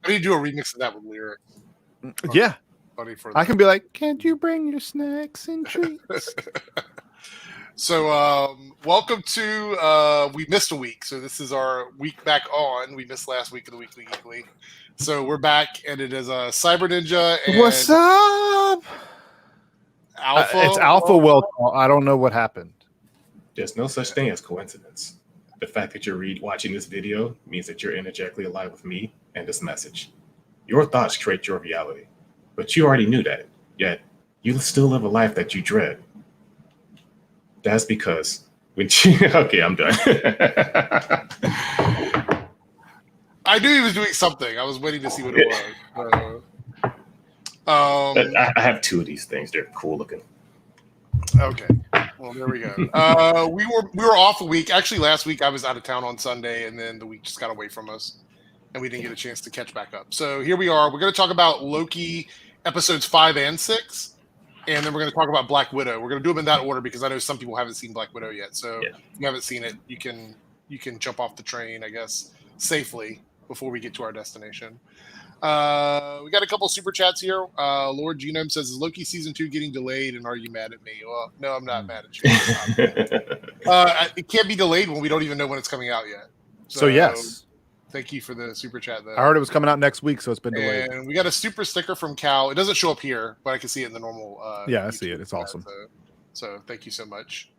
I need to do a remix of that with lyrics. Yeah. Funny for I can be like, can't you bring your snacks and treats? So, welcome to we missed a week, so this is our week back on. We missed last week of the Weekly Geekly, so we're back, and it is Cyber Ninja and What's up? Alpha. It's Alpha. Well, I don't know what happened. There's no such thing as coincidence. The fact that you're watching this video means that you're energetically alive with me and this message. Your thoughts create your reality, but you already knew that, yet you still live a life that you dread. That's because when you... Okay, I'm done. I knew he was doing something. I was waiting to see what it was. I have two of these things. They're cool looking. Okay. Well, there we go. We were off a week. Actually, last week I was out of town on Sunday, and then the week just got away from us, and we didn't get a chance to catch back up. So here we are. We're going to talk about Loki episodes 5 and 6, and then we're going to talk about Black Widow. We're going to do them in that order because I know some people haven't seen Black Widow yet. So if you haven't seen it, you can jump off the train, I guess, safely before we get to our destination. We got a couple super chats here. Lord Genome says, is Loki season 2 getting delayed, and are you mad at me? Well, no, I'm not mad at you. It can't be delayed when we don't even know when it's coming out yet. So yes. Thank you for the super chat, though. I heard it was coming out next week, so it's been delayed. And we got a super sticker from Cal. It doesn't show up here, but I can see it in the normal. I see it. It's awesome. So thank you so much.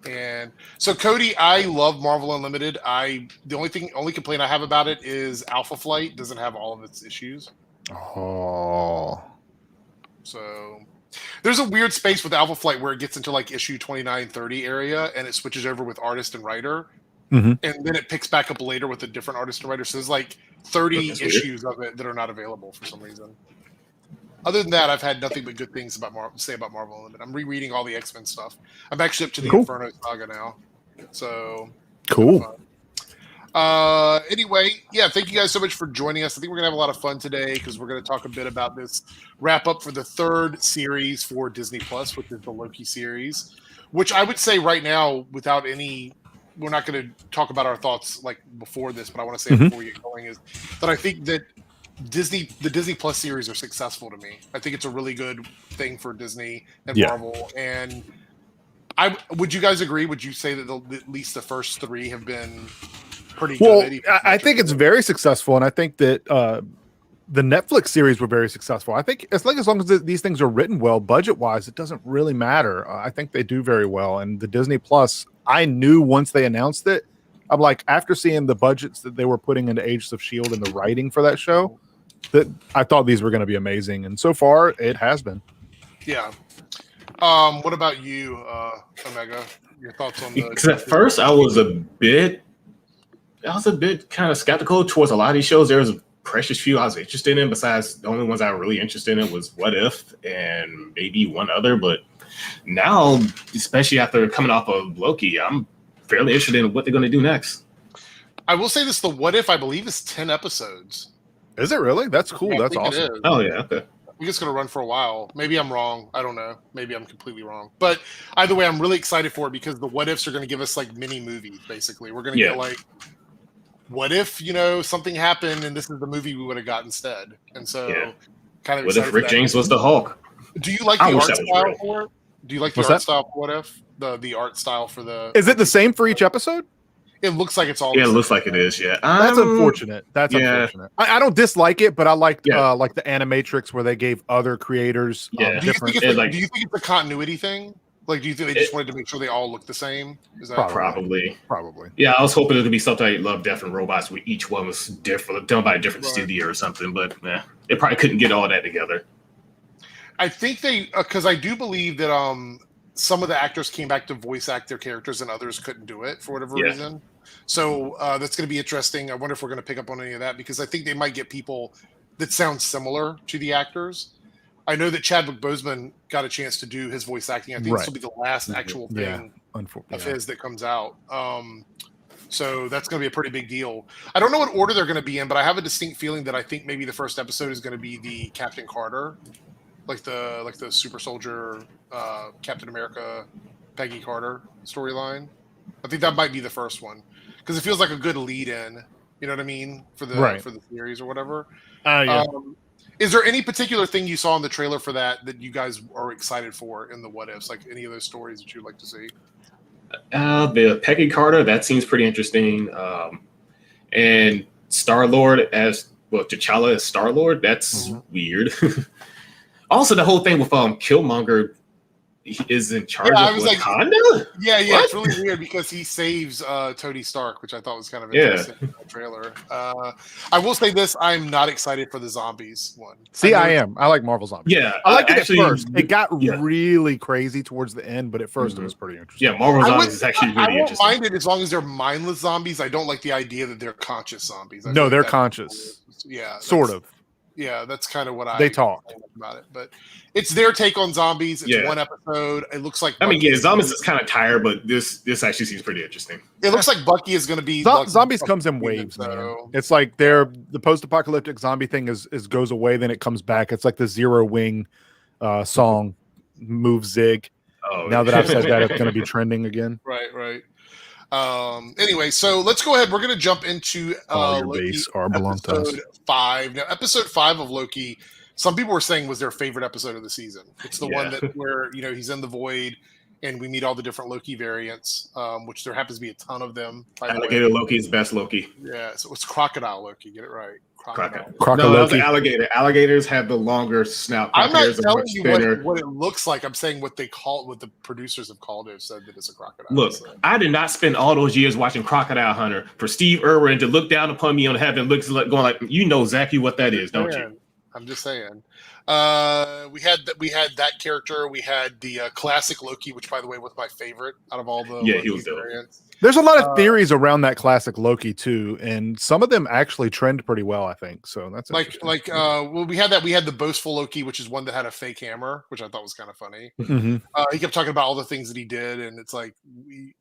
And so, Cody, I love Marvel Unlimited. The only complaint I have about it is Alpha Flight doesn't have all of its issues. Oh. So there's a weird space with Alpha Flight where it gets into like issue 29-30 area, and it switches over with artist and writer. Mm-hmm. And then it picks back up later with a different artist and writer. So there's like 30 issues of it that are not available for some reason. Other than that, I've had nothing but good things to say about Marvel Unlimited. I'm rereading all the X-Men stuff. I'm actually up to the Inferno Saga now. So cool. Anyway, thank you guys so much for joining us. I think we're going to have a lot of fun today because we're going to talk a bit about this wrap up for the third series for Disney Plus, which is the Loki series, which I would say right now, without any... We're not going to talk about our thoughts like before this, but I want to say before we get going is that I think that the Disney Plus series are successful to me. I think it's a really good thing for Disney and Marvel. And would you guys agree? Would you say that at least the first 3 have been pretty good? I think it's very successful, and I think that the Netflix series were very successful. I think as long as these things are written well, budget-wise, it doesn't really matter. I think they do very well. And the Disney Plus, I knew once they announced it, I'm like, after seeing the budgets that they were putting into Agents of S.H.I.E.L.D. and the writing for that show, that I thought these were going to be amazing. And so far, it has been. Yeah. What about you, Omega? Your thoughts on the... Because at first, I was a bit kind of skeptical towards a lot of these shows. There was a precious few I was interested in. Besides, the only ones I was really interested in was What If and maybe one other. But now, especially after coming off of Loki, I'm fairly interested in what they're going to do next. I will say this: the What If, I believe, is 10 episodes. Is it really? That's cool. Yeah, that's awesome. Oh yeah, okay. I think it's going to run for a while. Maybe I'm wrong. I don't know. Maybe I'm completely wrong. But either way, I'm really excited for it because the What Ifs are going to give us like mini movies. Basically, we're going to get like, what if something happened and this is the movie we would have got instead? And so, kind of. What if Rick James was the Hulk? Do you like the art style for it? Do you like the art style for What If? The art style for the... Is it the same for each episode? It looks like it's all... Yeah, it looks like it is, That's unfortunate. Unfortunate. I don't dislike it, but I like the Animatrix where they gave other creators different... Do you think it's a continuity thing? Like, do you think they just wanted to make sure they all look the same? Is that probably? Yeah, I was hoping it would be something like Love, Death, and Robots where each one was different, done by a different studio or something, but they probably couldn't get all that together. I think because I do believe that some of the actors came back to voice act their characters and others couldn't do it for whatever reason. So that's going to be interesting. I wonder if we're going to pick up on any of that because I think they might get people that sound similar to the actors. I know that Chadwick Boseman got a chance to do his voice acting. I think this will be the last actual thing of his that comes out. So that's going to be a pretty big deal. I don't know what order they're going to be in, but I have a distinct feeling that I think maybe the first episode is going to be the Captain Carter, like the super soldier Captain America Peggy Carter storyline. I think that might be the first one because it feels like a good lead in You know what I mean? For the Right. for the series or whatever. Yeah. Is there any particular thing you saw in the trailer for that you guys are excited for in the what ifs? Like any of those stories that you'd like to see? The Peggy Carter, that seems pretty interesting. And Star-Lord as T'Challa as Star-Lord, that's weird. Also, the whole thing with Killmonger is in charge of Wakanda. Yeah, it's really weird because he saves Tony Stark, which I thought was kind of interesting in the trailer. I will say this: I'm not excited for the zombies one. See, I am. I like Marvel Zombies. Yeah, I like it at first. It got really crazy towards the end, but at first it was pretty interesting. Yeah, Marvel Zombies is actually really interesting. I won't mind it as long as they're mindless zombies. I don't like the idea that they're conscious zombies. No, they're conscious. Yeah, sort of. Yeah, that's kind of what they talk about it, but it's their take on zombies. It's one episode. It looks like zombies is kind of tired, but this actually seems pretty interesting. It looks like Bucky is going to be zombies comes in waves, man. It's like the post-apocalyptic zombie thing is goes away, then it comes back. It's like the Zero Wing song move zig. Oh, now that I've said that, it's going to be trending again. Right. Anyway, so let's go ahead. We're going to jump into Loki, episode 5. Now, episode 5 of Loki, some people were saying was their favorite episode of the season. It's the one that where he's in the void and we meet all the different Loki variants, which there happens to be a ton of them. Alligator Loki is best Loki. Yeah, so it's Crocodile Loki. Get it right. Crocodile. No, that's alligator. Alligators have the longer snout. I'm not telling you what it looks like. I'm saying what they call what the producers have called it. Said that it's a crocodile. Look, I did not spend all those years watching Crocodile Hunter for Steve Irwin to look down upon me on heaven, looks like going like, you know exactly what that is, don't you? I'm just saying. We had that character. We had the classic Loki, which by the way was my favorite out of all the he was dope. There's a lot of theories around that classic Loki too, and some of them actually trend pretty well, I think. So that's we had that. We had the boastful Loki, which is one that had a fake hammer, which I thought was kind of funny. He kept talking about all the things that he did, and it's like,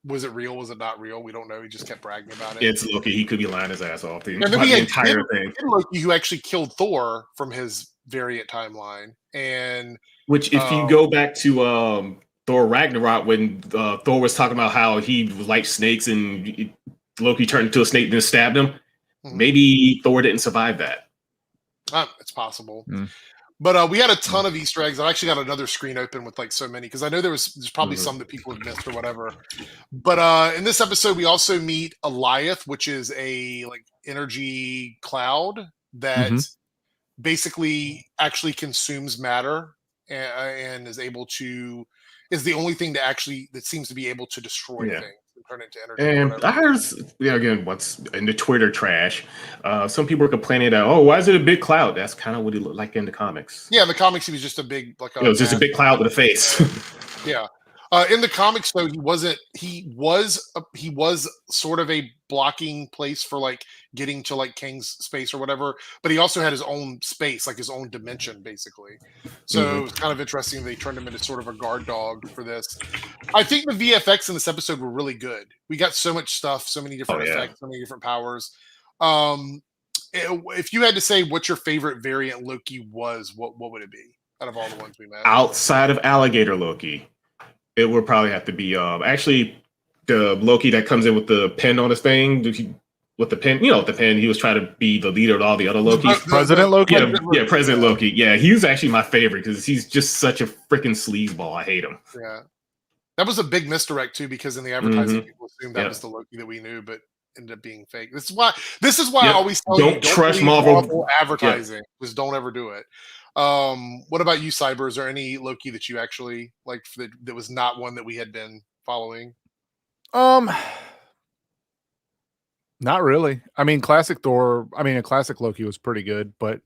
was it real? Was it not real? We don't know. He just kept bragging about it. It's Loki. He could be lying his ass off. And then we had entire thing. Loki, who actually killed Thor from his variant timeline, and which if you go back to Thor Ragnarok, when Thor was talking about how he liked snakes and Loki turned into a snake and stabbed him, maybe Thor didn't survive that. It's possible. But we had a ton of Easter eggs. I actually got another screen open with like so many because I know there's probably some that people have missed or whatever. But in this episode, we also meet Alioth, which is a like energy cloud that basically actually consumes matter and is the only thing that seems to be able to destroy things and turn it into energy. And I heard, again, what's in the Twitter trash, some people were complaining that, why is it a big cloud? That's kind of what he looked like in the comics. Yeah, in the comics, he was just a big, it was just a big cloud with a face. Yeah. In the comics, though, he was sort of a blocking place for like getting to like Kang's space or whatever, but he also had his own space, like his own dimension, basically. So it's kind of interesting they turned him into sort of a guard dog for this. I think the VFX in this episode were really good. We got so much stuff, so many different effects, so many different powers. If you had to say what your favorite variant Loki was, what would it be out of all the ones we met? Outside of Alligator Loki, it would probably have to be actually the Loki that comes in with the pen on his thing. With the pen, the pen, he was trying to be the leader of all the other Lokis. President Loki? Yeah, President Loki. Yeah, he was actually my favorite because he's just such a freaking sleazeball. I hate him. Yeah. That was a big misdirect, too, because in the advertising, people assumed that was the Loki that we knew, but ended up being fake. This is why I always tell you, don't trust Marvel advertising. Just don't ever do it. What about you, Cyber? Is there any Loki that you actually like that was not one that we had been following? Not really. I mean, classic Loki was pretty good, but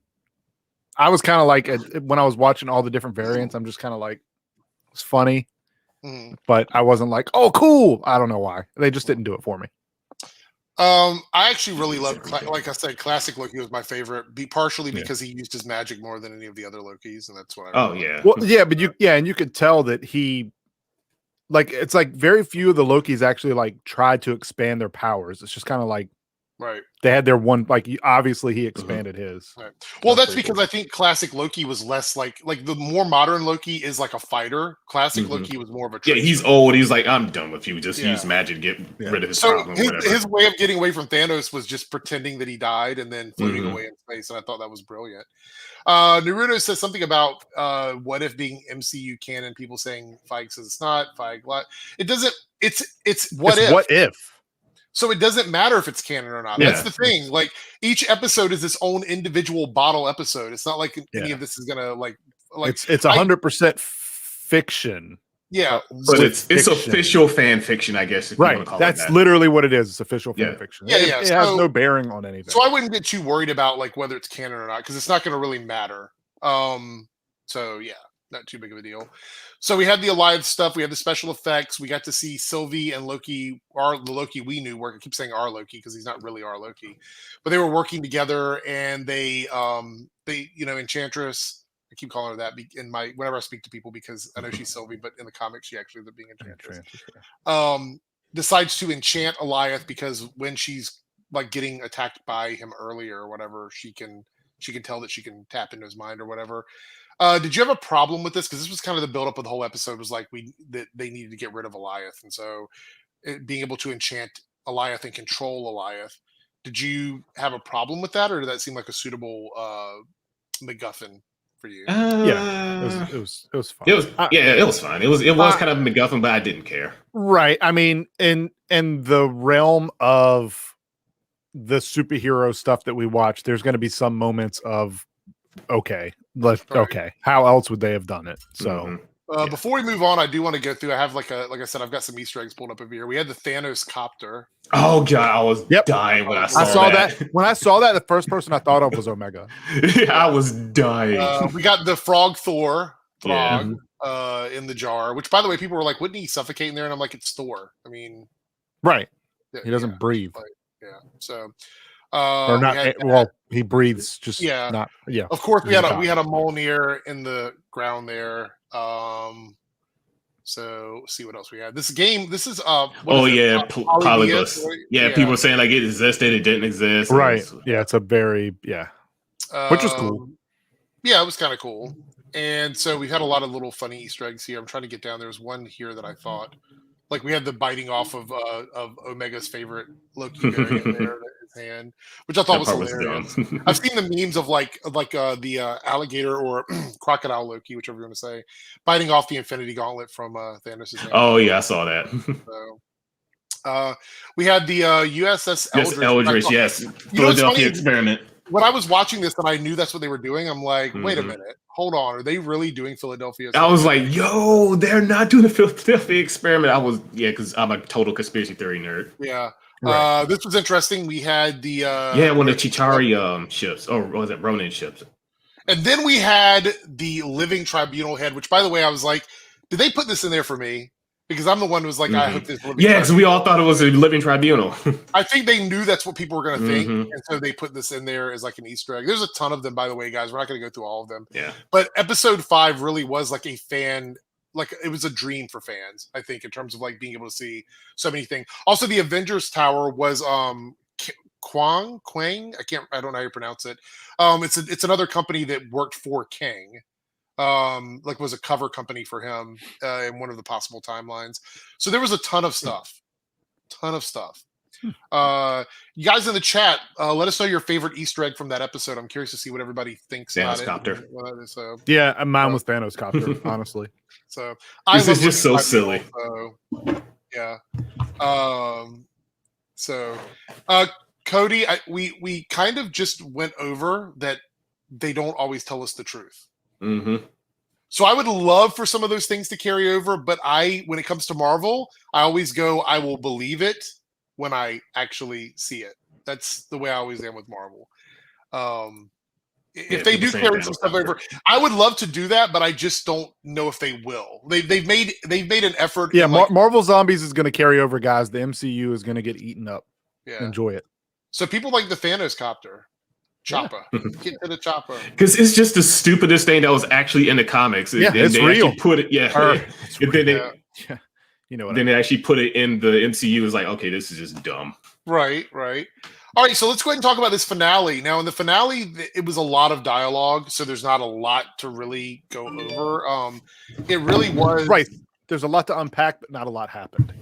I was kind of like when I was watching all the different variants, I'm just kind of like, it's funny, but I wasn't like, oh, cool. I don't know why. They just didn't do it for me. I actually really loved, like I said, classic Loki was my favorite. Partially because he used his magic more than any of the other Lokis, and that's what I. Well, yeah, but you could tell that he, like, it's like very few of the Lokis actually like tried to expand their powers. It's just kind of like Right. They had their one, like, obviously he expanded his. Right. Well, that's pretty because cool. I think classic Loki was less like the more modern Loki is like a fighter. Classic Loki was more of a Yeah, trickster. he's old. He's like, I'm done with you. Just Yeah. use magic, get rid of his So problem, whatever. his way of getting away from Thanos was just pretending that he died and then floating away in space, and I thought that was brilliant. Naruto says something about what if being MCU canon. People saying Feige says it's not. Feige, it doesn't. It's what if. What if? So it doesn't matter if it's canon or not. Yeah. That's the thing. Like each episode is its own individual bottle episode. It's not like any of this is gonna like it's 100% fiction. Yeah, but it's official fan fiction, I guess. If you want to call That's it that. literally what it is. It's official fan fiction. It has no bearing on anything. So I wouldn't get too worried about like whether it's canon or not because it's not going to really matter. So yeah, not too big of a deal. So we had the Alliance stuff. We had the special effects. We got to see Sylvie and Loki, the Loki we knew work. I keep saying our Loki because he's not really our Loki, but they were working together, and they Enchantress. I keep calling her that whenever I speak to people because I know she's Sylvie, but in the comics she actually ends up being Enchantress. Decides to enchant Alliance because when she's like getting attacked by him earlier or whatever, she can tell that she can tap into his mind or whatever. Did you have a problem with this? Because this was kind of the buildup of the whole episode was like that they needed to get rid of Alliance, and so being able to enchant Alliance and control Alliance. Did you have a problem with that, or did that seem like a suitable MacGuffin for you? Yeah, it was fine. It was fine. It was kind of MacGuffin, but I didn't care. Right. I mean, in the realm of the superhero stuff that we watch, there's going to be some moments of okay, how else would they have done it? So before we move on, I do want to go through. I have like I said, I've got some Easter eggs pulled up over here. We had the Thanos copter. Oh god, I was dying when I saw that. When I saw that, the first person I thought of was Omega. I was dying. We got the frog in the jar, which by the way, people were like, wouldn't he suffocate in there? And I'm like, it's Thor. I mean, right. He doesn't breathe. So or not he breathes just not of course we had a Mjolnir in the ground there. So see what else we had. This is Polyglyphs. People were saying like it existed, it didn't exist. Right. It's a very which was cool. Yeah, it was kind of cool. And so we've had a lot of little funny Easter eggs here. I'm trying to get down. There's one here that I thought like we had the biting off of Omega's favorite Loki variant there in his hand, which I thought was hilarious. I've seen the memes of the alligator or crocodile Loki, whichever you want to say, biting off the Infinity Gauntlet from Thanos' hand. Oh yeah, I saw that. We had the USS Eldridge. Yes, Philadelphia experiment. When I was watching this and I knew that's what they were doing, I'm like, wait a minute, hold on, are they really doing Philadelphia? I was like, yo, they're not doing the Philadelphia experiment. Because I'm a total conspiracy theory nerd. Yeah. Right. This was interesting. We had the one of the Chitauri ships, or was it Ronin ships? And then we had the Living Tribunal head, which by the way, I was like, did they put this in there for me? Because I'm the one who was like, I hope this. Because we all thought it was a Living Tribunal. I think they knew that's what people were going to think, and so they put this in there as like an Easter egg. There's a ton of them, by the way, guys. We're not going to go through all of them. Yeah. But episode 5 really was like a fan, like it was a dream for fans. I think in terms of like being able to see so many things. Also, the Avengers Tower was Quang. I don't know how you pronounce it. It's another company that worked for Kang. Was a cover company for him in one of the possible timelines. So there was a ton of stuff. You guys in the chat, let us know your favorite Easter egg from that episode. I'm curious to see what everybody thinks Thanos about copter. it. So, mine was Thanos copter, honestly. So this is just so silly. Cody, we kind of just went over that they don't always tell us the truth. So I would love for some of those things to carry over, but when it comes to Marvel, I always go, I will believe it when I actually see it. That's the way I always am with Marvel. If they do carry some stuff over, I would love to do that, but I just don't know if they will. They've made an effort. Yeah, Marvel Zombies is going to carry over, guys. The MCU is going to get eaten up. Yeah, enjoy it. So people like the Thanos copter. Chopper. Get to the chopper. Because it's just the stupidest thing that was actually in the comics. It's real. Put it, you know what then they actually put it in the MCU. Is like, okay, this is just dumb. Right. All right, so let's go ahead and talk about this finale. Now, in the finale, it was a lot of dialogue, so there's not a lot to really go over. It really was Right. There's a lot to unpack, but not a lot happened.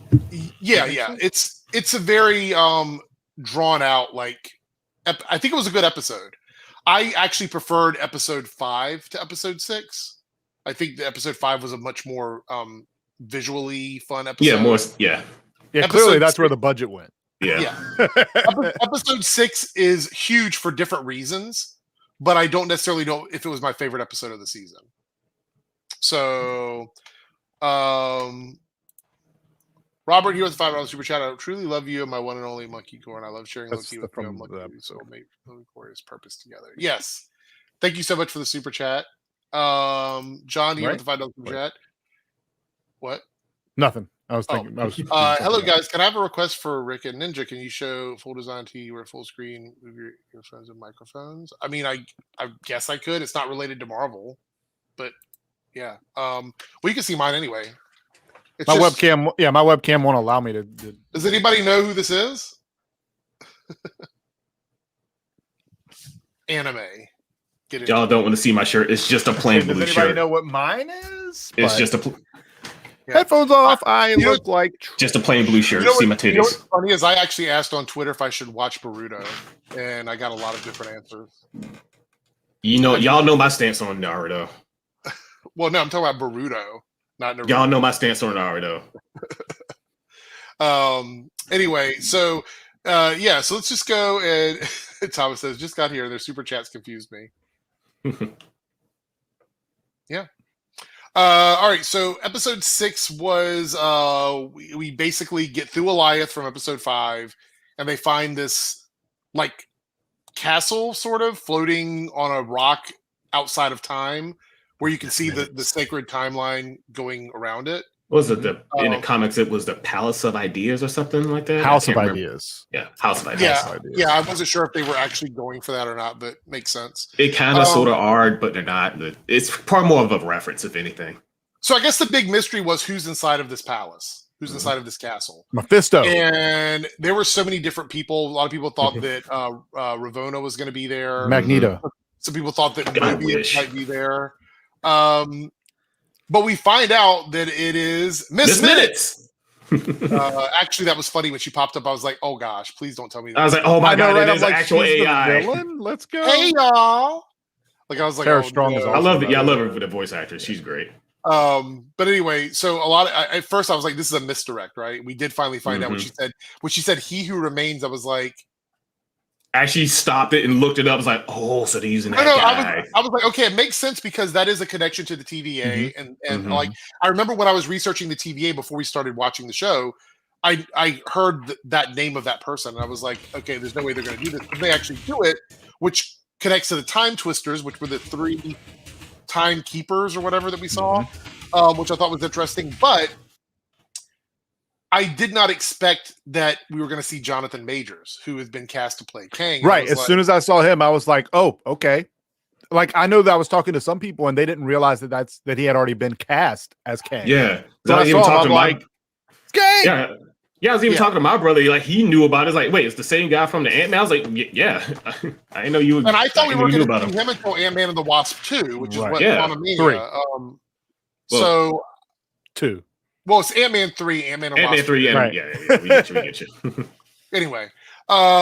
Yeah. It's a very drawn out. Like, I think it was a good episode. I actually preferred episode 5 to episode 6. I think the episode 5 was a much more visually fun episode. Yeah, more. Yeah. Yeah, clearly that's where the budget went. Yeah. Episode 6 is huge for different reasons, but I don't necessarily know if it was my favorite episode of the season. So, Robert here with the $5 super chat. I truly love you and my one and only monkey corn. I love sharing Loki with you and monkey. So make Glorious purpose together. Yes. Thank you so much for the super chat. John here with the $5 super chat. What? Nothing. I was thinking. Hello guys. Can I have a request for Rick and Ninja? Can you show full design to where full screen with your earphones and microphones? I mean, I guess I could. It's not related to Marvel, but yeah. Well, you can see mine anyway. It's my webcam won't allow me to. Does anybody know who this is? Anime. Y'all don't want to see my shirt. It's just a plain blue shirt. Does anybody know what mine is? It's just a. Headphones off. I look like just a plain blue shirt. See my titties. You know what's funny is I actually asked on Twitter if I should watch Boruto, and I got a lot of different answers. You know, y'all know my stance on Naruto. Well, no, I'm talking about Boruto, not Naruto. Y'all know my stance on Naruto. Anyway, so so let's just go and Thomas says, just got here. Their super chats confused me. Yeah. All right, so episode 6 was we basically get through Eliath from episode 5, and they find this like castle sort of floating on a rock outside of time, where you can see the sacred timeline going around it. Was it in the comics? It was the Palace of Ideas or something like that. House of Ideas. Yeah, House of Ideas. Yeah, I wasn't sure if they were actually going for that or not, but makes sense. It kind of sort of are, but they're not. It's probably more of a reference, if anything. So I guess the big mystery was who's inside of this palace, who's inside of this castle. Mephisto. And there were so many different people. A lot of people thought that Ravonna was going to be there. Magneto. Some people thought that Mobius might be there. But we find out that it is Miss Minutes. Actually, that was funny when she popped up. I was like, "Oh gosh, please don't tell me that." I was like, "Oh my god, it is actual AI." Villain? Let's go. Hey y'all! Like I was like, Tara Strong is awesome. I love it. Yeah, I love her for the voice actress. She's great. But anyway, so at first I was like, "This is a misdirect, right?" We did finally find out what she said. When she said, "He who remains," I was like. Actually stopped it and looked it up. I was like, oh, so they're using that guy. I was like, okay, it makes sense because that is a connection to the TVA. And like, I remember when I was researching the TVA before we started watching the show, I heard that name of that person. And I was like, okay, there's no way they're going to do this. But they actually do it, which connects to the Time Twisters, which were the 3 timekeepers or whatever that we saw, which I thought was interesting. But I did not expect that we were going to see Jonathan Majors, who has been cast to play Kang. Right. As soon as I saw him, I was like, "Oh, okay." Like I know that I was talking to some people, and they didn't realize that he had already been cast as Kang. Yeah. So I even talking to like, Kang. Yeah. I was even talking to my brother. Like he knew about it. It's like, wait, it's the same guy from the Ant-Man. I was like, yeah. I didn't know you. And I thought we were going to see him until Ant-Man and the Wasp 2, which is what Quantumania. 3. So 2. Well, it's Ant-Man 3, Ant-Man and Wasp 3. Right. Yeah. We get you. Anyway,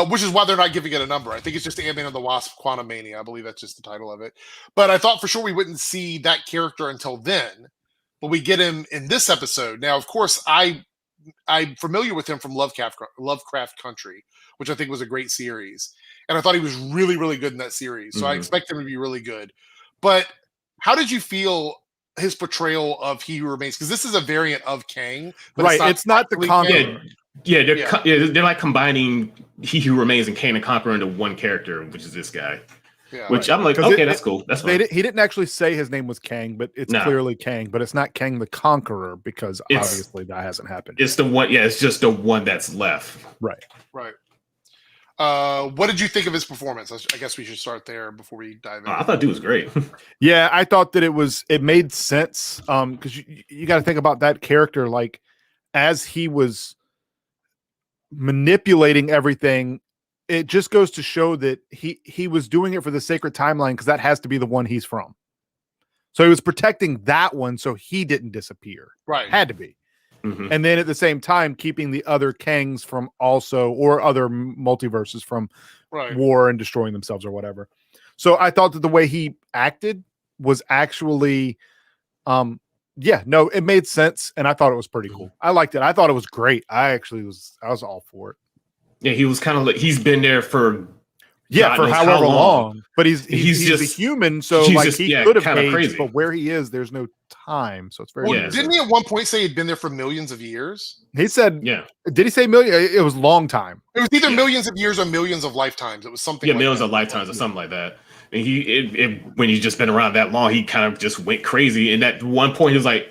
which is why they're not giving it a number. I think it's just Ant-Man and the Wasp Quantumania. I believe that's just the title of it. But I thought for sure we wouldn't see that character until then. But we get him in this episode. Now, of course, I'm familiar with him from Lovecraft Country, which I think was a great series. And I thought he was really, really good in that series. So I expect him to be really good. But how did you feel his portrayal of He Who Remains? Because this is a variant of Kang. But right. It's not the Conqueror. They're like combining He Who Remains and Kang the Conqueror into one character, which is this guy. Yeah, which I'm like, okay, that's cool. That's fine. He didn't actually say his name was Kang, but it's clearly Kang. But it's not Kang the Conqueror because obviously that hasn't happened. It's the one. Yeah, it's just the one that's left. Right. What did you think of his performance? I guess we should start there before we dive in. I thought dude was great. Yeah, I thought that it made sense. Because you got to think about that character, like as he was manipulating everything it just goes to show that he was doing it for the sacred timeline because that has to be the one he's from. So he was protecting that one so he didn't disappear. Right. Had to be. And then at the same time, keeping the other Kangs from also, or other multiverses from war and destroying themselves or whatever. So I thought that the way he acted was actually, it made sense. And I thought it was pretty cool. I liked it. I thought it was great. I was all for it. Yeah, he was kind of like, he's been there for for however long. But he's just a human, so like he could have aged, crazy. But where he is, there's no time, so it's very. Well, didn't he at one point say he'd been there for millions of years? He said, "Yeah." Did he say million? It was long time. It was either millions of years or millions of lifetimes. It was something. Yeah, like millions of lifetimes or something like that. And when he's just been around that long, he kind of just went crazy. And at one point, he was like,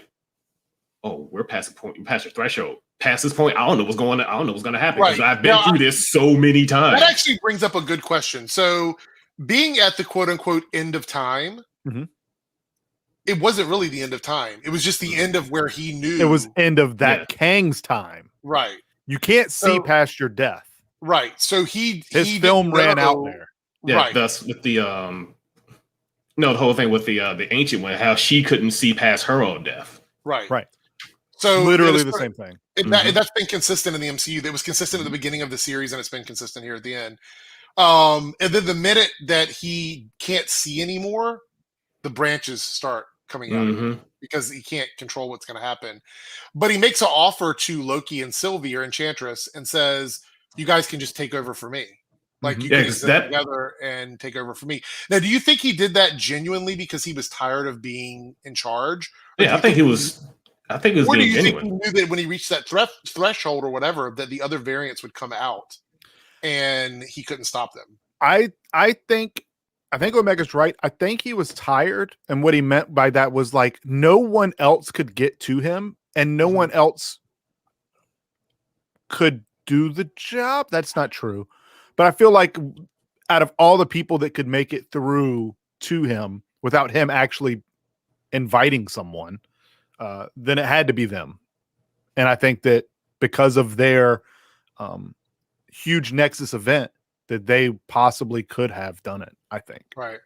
"Oh, we're past the point, past the threshold. Past this point, I don't know what's going on. I don't know what's going to happen because I've been through this so many times." That actually brings up a good question. So, being at the quote unquote end of time, it wasn't really the end of time. It was just the end of where he knew. It was end of that Kang's time. Right. You can't see past your death. Right. So his film ran out there. Yeah. Right. Thus, with the the whole thing with the ancient one, how she couldn't see past her own death. Right. Right. So literally the same thing. That's been consistent in the MCU. That was consistent at the beginning of the series, and it's been consistent here at the end. And then the minute that he can't see anymore, the branches start coming out because he can't control what's going to happen. But he makes an offer to Loki and Sylvie or Enchantress and says, "You guys can just take over for me. Like you can sit together and take over for me." Now, do you think he did that genuinely because he was tired of being in charge? Yeah, I think he was. I think it was. Or do you think he knew that when he reached that threshold or whatever, that the other variants would come out, and he couldn't stop them? I think Omega's right. I think he was tired, and what he meant by that was like no one else could get to him, and no one else could do the job. That's not true, but I feel like out of all the people that could make it through to him without him actually inviting someone, then it had to be them. And I think that because of their huge Nexus event, that they possibly could have done it, I think. Right.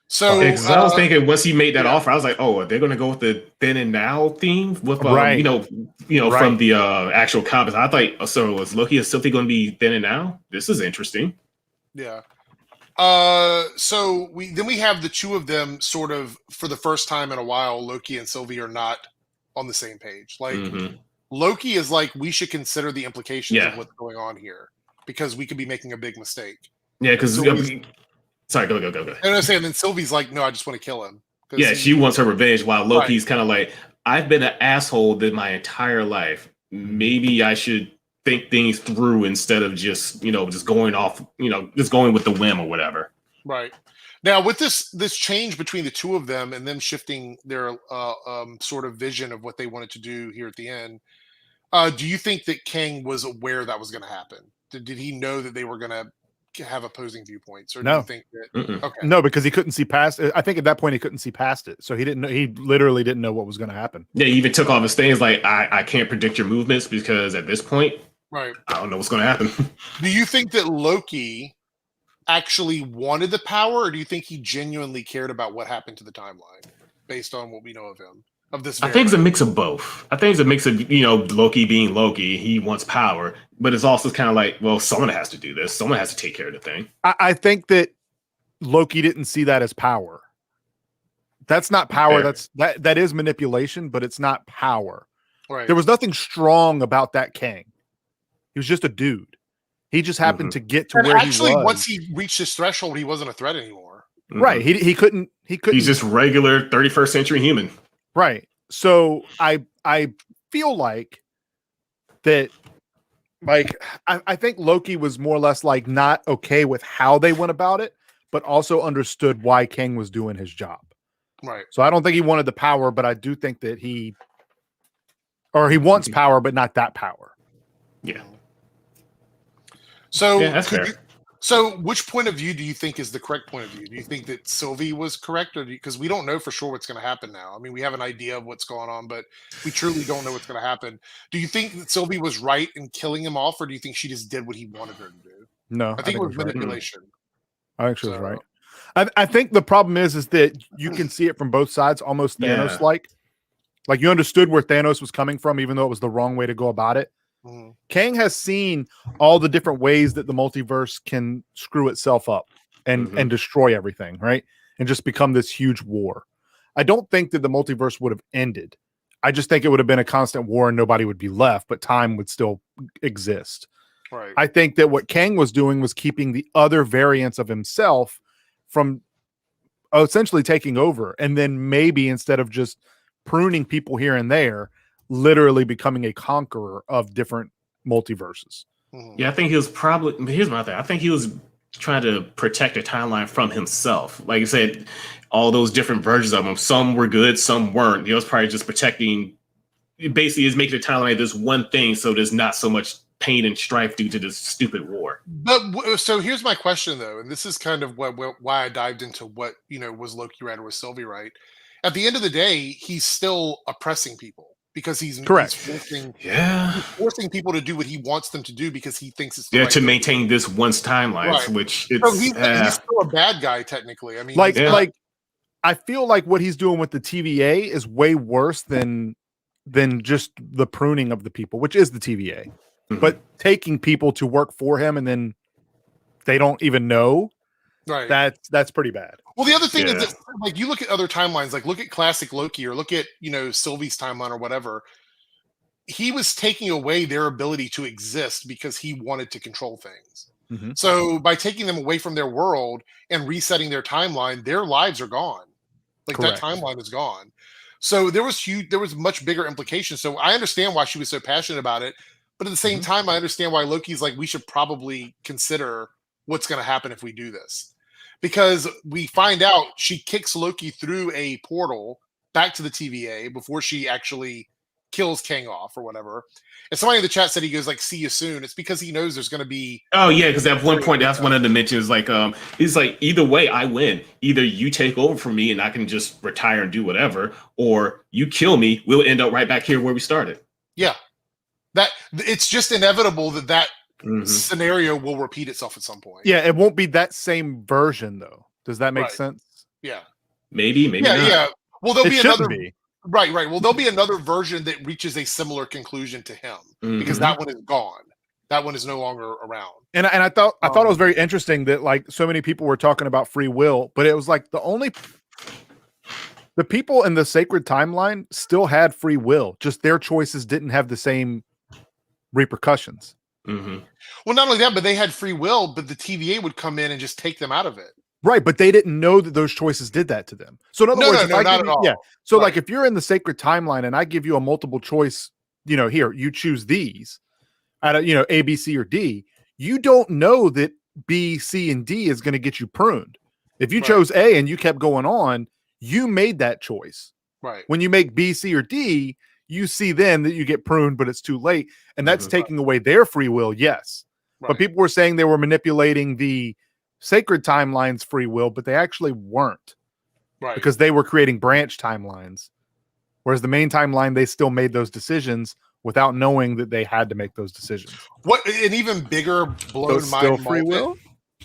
So I was thinking once he made that offer, I was like, "Oh, are they going to go with the then and now theme with from the actual comics?" I thought, so was Loki and Sylvie going to be then and now? This is interesting. Yeah. So we have the two of them sort of for the first time in a while. Loki and Sylvie are not on the same page. Like Loki is like, we should consider the implications of what's going on here because we could be making a big mistake. Yeah, because sorry, go. And I say, and then Sylvie's like, "No, I just want to kill him." Yeah, she wants her revenge, while Loki's kind of like, "I've been an asshole my entire life. Maybe I should think things through instead of just going off, just going with the whim or whatever." Right. Now, with this change between the two of them and them shifting their sort of vision of what they wanted to do here at the end, do you think that Kang was aware that was going to happen? Did he know that they were going to have opposing viewpoints, or do you think that no, because he couldn't see past it? I think at that point he couldn't see past it, so he didn't know. He literally didn't know what was going to happen. Yeah, he even took off his things like, I can't predict your movements because at this point, I don't know what's going to happen. Do you think that Loki actually wanted the power, or do you think he genuinely cared about what happened to the timeline based on what we know of him? I think it's a mix of both. I think it's a mix of, Loki being Loki, he wants power, but it's also kind of like, well, someone has to do this. Someone has to take care of the thing. I think that Loki didn't see that as power. That's not power. That is manipulation, but it's not power. Right. There was nothing strong about that Kang. He was just a dude. He just happened to get to where he was. Actually, once he reached his threshold, he wasn't a threat anymore. Right. He couldn't. He's just regular 31st century human. Right. So I feel like that, like, I think Loki was more or less like not okay with how they went about it, but also understood why Kang was doing his job. Right. So I don't think he wanted the power, but I do think that he wants power, but not that power. Yeah. So that's fair. So which point of view do you think is the correct point of view? Do you think that Sylvie was correct, or because we don't know for sure what's going to happen now? I mean, we have an idea of what's going on, but we truly don't know what's going to happen. Do you think that Sylvie was right in killing him off, or do you think she just did what he wanted her to do? No, I think it was right. manipulation. I think she was right. I think the problem is that you can see it from both sides, almost Thanos-like. Like you understood where Thanos was coming from, even though it was the wrong way to go about it. Mhm. Kang has seen all the different ways that the multiverse can screw itself up and destroy everything, right? And just become this huge war. I don't think that the multiverse would have ended. I just think it would have been a constant war and nobody would be left, but time would still exist. Right. I think that what Kang was doing was keeping the other variants of himself from essentially taking over. And then maybe instead of just pruning people here and there, literally becoming a conqueror of different multiverses. Yeah, I think he was probably, here's my thing. I think he was trying to protect a timeline from himself. Like I said, all those different versions of him, some were good, some weren't. He was probably just protecting, basically is making the timeline this one thing so there's not so much pain and strife due to this stupid war. But so here's my question though, and this is kind of why I dived into what, was Loki right or was Sylvie right? At the end of the day, he's still oppressing people because he's correct. He's forcing people to do what he wants them to do because he thinks it's the right to thing. maintain this once timeline, Right. which it's so he's still a bad guy technically. I mean, like I feel like what he's doing with the TVA is way worse than just the pruning of the people, which is the TVA. But taking people to work for him and then they don't even know, right? That's pretty bad. Well, the other thing is that, like, you look at other timelines, like look at classic Loki or look at Sylvie's timeline or whatever. He was taking away their ability to exist because he wanted to control things. So by taking them away from their world and resetting their timeline, their lives are gone. Like correct. That timeline is gone. So there was much bigger implications. So I understand why she was so passionate about it. But at the same time, I understand why Loki's like, we should probably consider what's going to happen if we do this. Because we find out she kicks Loki through a portal back to the TVA before she actually kills Kang off or whatever. And somebody in the chat said he goes like, see you soon. It's because he knows there's going to be... Oh, yeah, because at one point, that's one of the mentions, like, it's like, either way, I win. Either you take over from me and I can just retire and do whatever, or you kill me, we'll end up right back here where we started. Yeah. That it's just inevitable that scenario will repeat itself at some point. Yeah, it won't be that same version though. Does that make sense? Yeah. Maybe not. Yeah. Well, there'll be another. Be. Right. Well, there'll be another version that reaches a similar conclusion to him because that one is gone. That one is no longer around. And I thought it was very interesting that like so many people were talking about free will, but it was like the people in the sacred timeline still had free will, just their choices didn't have the same repercussions. Well, not only that, but they had free will, but the TVA would come in and just take them out of it. Right, but they didn't know that those choices did that to them. So in other words, not at all. Yeah. So like if you're in the sacred timeline and I give you a multiple choice, here, you choose these out of, A, B, C, or D, you don't know that B, C, and D is going to get you pruned. If you chose A and you kept going on, you made that choice. Right. When you make B, C, or D, you see then that you get pruned, but it's too late. And that's taking away their free will, yes. But people were saying they were manipulating the sacred timeline's free will, but they actually weren't. Right. Because they were creating branch timelines. Whereas the main timeline, they still made those decisions without knowing that they had to make those decisions. What an even bigger blown mind free will?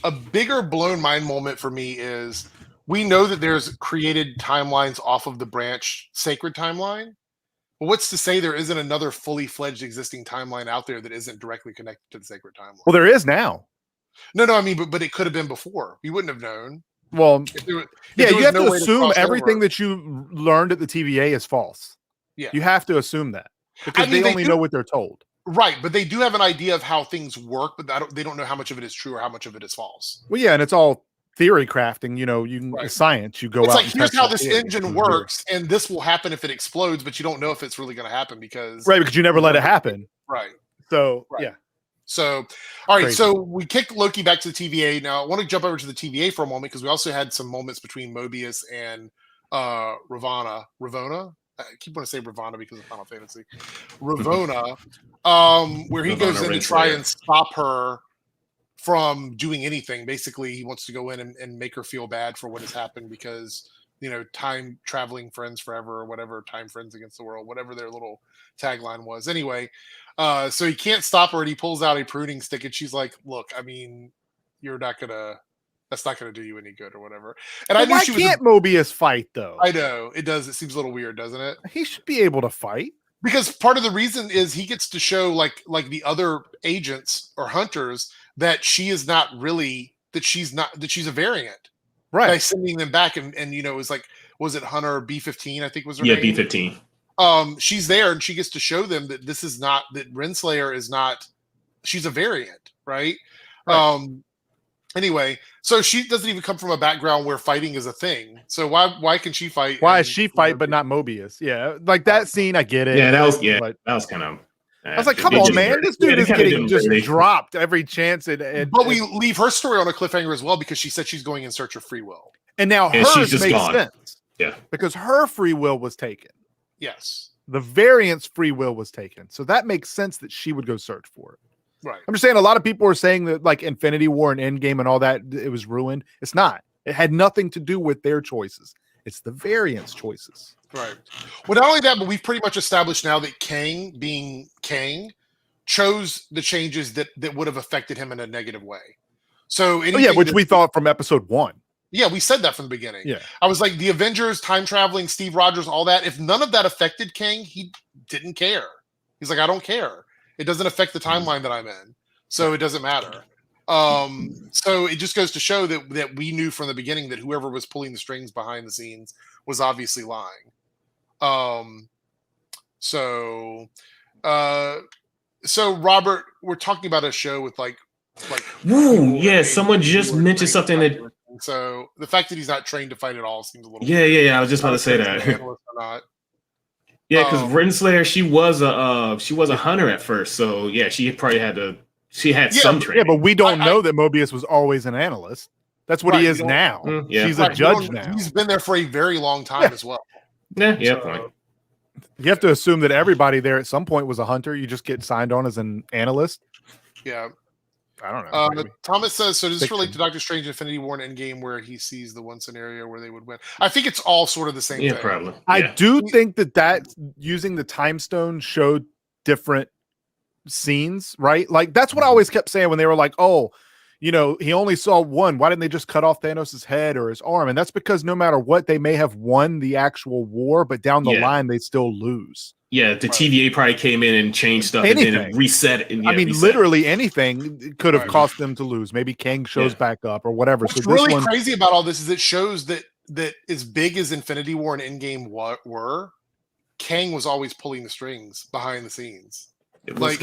A bigger blown mind moment for me is we know that there's created timelines off of the branch sacred timeline. But what's to say there isn't another fully fledged existing timeline out there that isn't directly connected to the sacred timeline? Well, there is now. No, I mean, but it could have been before. We wouldn't have known. Well, you have to assume everything over. that you learned at the TVA is false. Yeah. You have to assume that because they only know what they're told. Right, but they do have an idea of how things work, but they don't know how much of it is true or how much of it is false. Well, yeah, and it's all theory crafting. You can science. You go it's out. Like here's how this engine works, and this will happen if it explodes, but you don't know if it's really going to happen because you never let it happen. Right. So yeah. So, all right. Crazy. So we kick Loki back to the TVA. Now I want to jump over to the TVA for a moment because we also had some moments between Mobius and Ravonna. I keep wanting to say Ravonna because of Final Fantasy. Ravonna, where he goes in to try and stop her from doing anything. Basically, he wants to go in and make her feel bad for what has happened because, time traveling friends forever or whatever, time friends against the world, whatever their little tagline was. Anyway, So he can't stop her, and he pulls out a pruning stick, and she's like, "Look, I mean, that's not gonna do you any good, or whatever." And I knew why she was. Can't Mobius fight though? I know it does. It seems a little weird, doesn't it? He should be able to fight. Because part of the reason is he gets to show like the other agents or hunters that she's a variant. Right. By sending them back and it was like, was it Hunter B-15? I think was her name. Yeah, B-15. She's there and she gets to show them that this is not, that Renslayer is not, she's a variant, right? Anyway, so she doesn't even come from a background where fighting is a thing. So why can she fight? Why is she fight but not Mobius? Yeah, like that scene, I get it. Yeah, that was kind of. I was like, come on, man, this dude is getting just dropped every chance. But we leave her story on a cliffhanger as well because she said she's going in search of free will, and now hers makes sense. Yeah, because her free will was taken. Yes, the variant's free will was taken, so that makes sense that she would go search for it. Right. I'm just saying a lot of people are saying that like Infinity War and Endgame and all that, it was ruined. It's not. It had nothing to do with their choices. It's the variant's choices. Right. Well, not only that, but we've pretty much established now that Kang, being Kang, chose the changes that would have affected him in a negative way. So which we thought from episode 1. Yeah, we said that from the beginning. Yeah. I was like, the Avengers, time traveling, Steve Rogers, all that. If none of that affected Kang, he didn't care. He's like, I don't care. It doesn't affect the timeline that I'm in, so it doesn't matter. So it just goes to show that we knew from the beginning that whoever was pulling the strings behind the scenes was obviously lying. So Robert, we're talking about a show with like. Woo! Yeah, someone just mentioned something that. So the fact that he's not trained to fight at all seems a little. Yeah. I was just about to say that. Yeah, because Renslayer, she was a hunter at first, so yeah, she probably had some training. Yeah, but we don't know that Mobius was always an analyst. That's what he is now. Yeah. She's a judge now. He's been there for a very long time as well. Yeah, point. You have to assume that everybody there at some point was a hunter. You just get signed on as an analyst. Yeah. I don't know. Thomas says, so does this relate to Doctor Strange Infinity War and Endgame where he sees the one scenario where they would win? I think it's all sort of the same thing. Probably. Yeah. I do think that using the time stone showed different scenes, right? Like that's what I always kept saying when they were like, oh, he only saw one. Why didn't they just cut off Thanos' head or his arm? And that's because no matter what, they may have won the actual war, but down the line, they still lose. Yeah, the TVA probably came in and changed stuff and then reset it. Literally anything could have cost them to lose. Maybe Kang shows back up or whatever. What's really crazy about all this is it shows that as big as Infinity War and Endgame were, Kang was always pulling the strings behind the scenes. But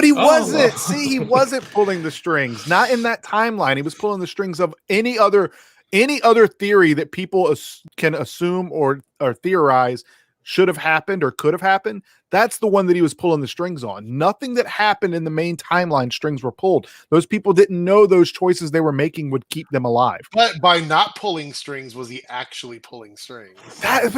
he wasn't. See, he wasn't pulling the strings. Not in that timeline. He was pulling the strings of any other theory that people can assume or theorize should have happened or could have happened. That's the one that he was pulling the strings on. Nothing that happened in the main timeline strings were pulled. Those people didn't know those choices they were making would keep them alive. But by not pulling strings, was he actually pulling strings? That's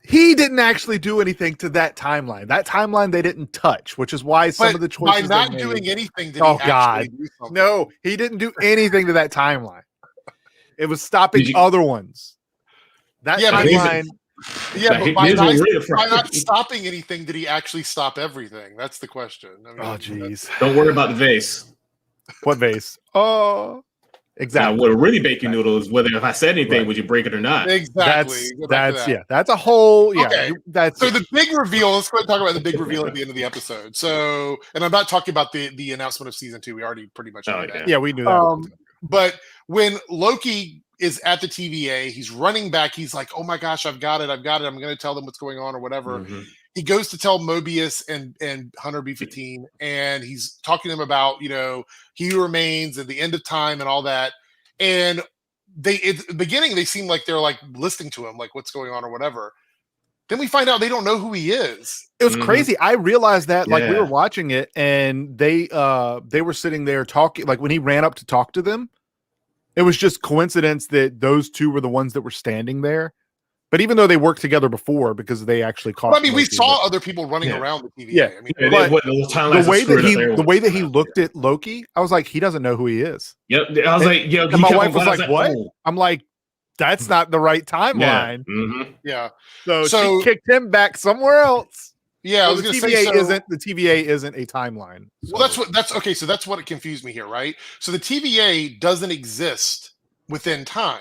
he didn't actually do anything to that timeline. That timeline they didn't touch, which is why some of the choices by not doing anything did he actually do something? No, he didn't do anything to that timeline. It was stopping other ones. That timeline. But by not stopping anything, did he actually stop everything? That's the question. Oh, jeez. Don't worry about the vase. What vase? Oh, exactly. Now, what a really bacon noodle is whether if I said anything, would you break it or not? Exactly. That's a whole. Okay. So the big reveal. Let's go ahead and talk about the big reveal at the end of the episode. So, and I'm not talking about the announcement of season 2. We already pretty much knew that. Yeah, we knew that. But when Loki is at the TVA, he's running back. He's like, "Oh my gosh, I've got it! I'm going to tell them what's going on or whatever." Mm-hmm. He goes to tell Mobius and Hunter B-15, and he's talking to them about He Who Remains and the end of time and all that. And at the beginning they seem like they're like listening to him, like what's going on or whatever. Then we find out they don't know who he is. It was crazy. I realized that like we were watching it, and they were sitting there talking. Like when he ran up to talk to them, it was just coincidence that those two were the ones that were standing there. But even though they worked together before, because they actually caught. Well, I mean, we saw other people running around the TVA. Yeah, I mean, the way that he looked at Loki, I was like, he doesn't know who he is. Yep, I was like, yeah. And my wife was like, "What?" I'm like, "That's not the right timeline." Yeah. So she kicked him back somewhere else. Yeah, I was the going to TVA say so. the TVA isn't a timeline. Well, that's okay. So that's what confused me here, right? So the TVA doesn't exist within time.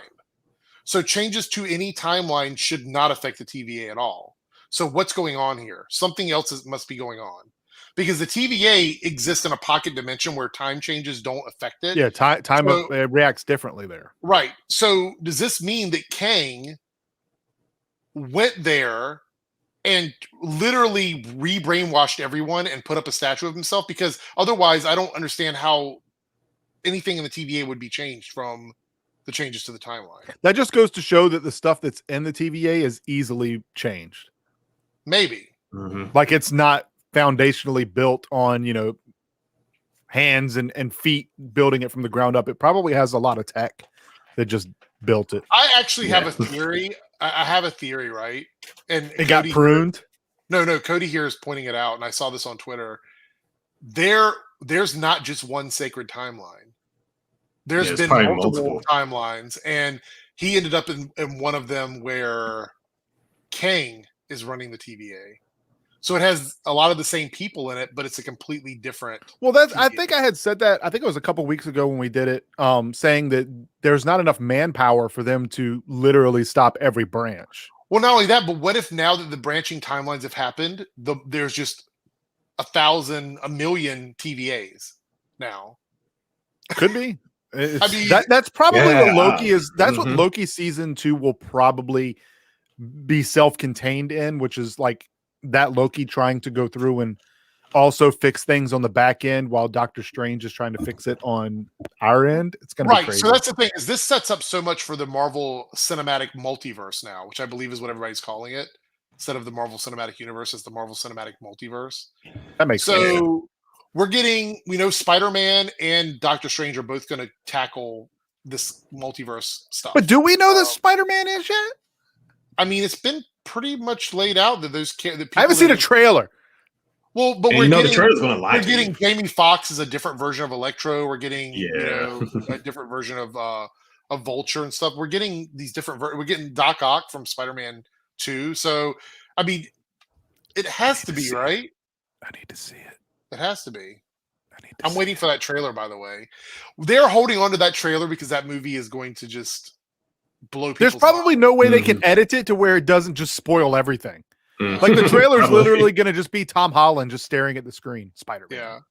So changes to any timeline should not affect the TVA at all. So what's going on here? Something else must be going on, because the TVA exists in a pocket dimension where time changes don't affect it. Yeah, time So, reacts differently there. right. So does this mean that Kang went there and literally re-brainwashed everyone and put up a statue of himself? Because otherwise, I don't understand how anything in the TVA would be changed from the changes to the timeline. That just goes to show that the stuff that's in the TVA is easily changed. Maybe. Like it's not foundationally built on, hands and feet building it from the ground up. It probably has a lot of tech that just built it. I actually have a theory. I have a theory, right? And it got pruned. No. Cody here is pointing it out, and I saw this on Twitter. There's not just one sacred timeline. There's been multiple timelines, and he ended up in one of them where Kang is running the TVA. So it has a lot of the same people in it, but it's a completely different. Well, I think I had said that. I think it was a couple weeks ago when we did it, saying that there's not enough manpower for them to literally stop every branch. Well, not only that, but what if now that the branching timelines have happened, there's just 1,000, 1 million TVAs now? Could be. I mean, that's probably what Loki is. That's what Loki season 2 will probably be self-contained in, which is like that Loki trying to go through and also fix things on the back end while Doctor Strange is trying to fix it on our end. It's going to be crazy. So that's the thing, is this sets up so much for the Marvel Cinematic Multiverse now, which I believe is what everybody's calling it. Instead of the Marvel Cinematic Universe, it's the Marvel Cinematic Multiverse. That makes sense. So we know Spider-Man and Doctor Strange are both going to tackle this multiverse stuff. But do we know that Spider-Man is yet? I mean, it's been pretty much laid out that those people. I haven't seen a trailer. Well, but the trailer's going to lie. We're getting Jamie Foxx as a different version of Electro. We're getting a different version of Vulture and stuff. We're getting these different. We're getting Doc Ock from Spider-Man 2. So, I mean, it has to be, right? I need to see it. It has to be. I'm waiting for that trailer, by the way. They're holding on to that trailer because that movie is going to just blow people. There's probably no way they can edit it to where it doesesn't just spoil everything. Like the trailer is literally going to just be Tom Holland just staring at the screen. Spider-Man.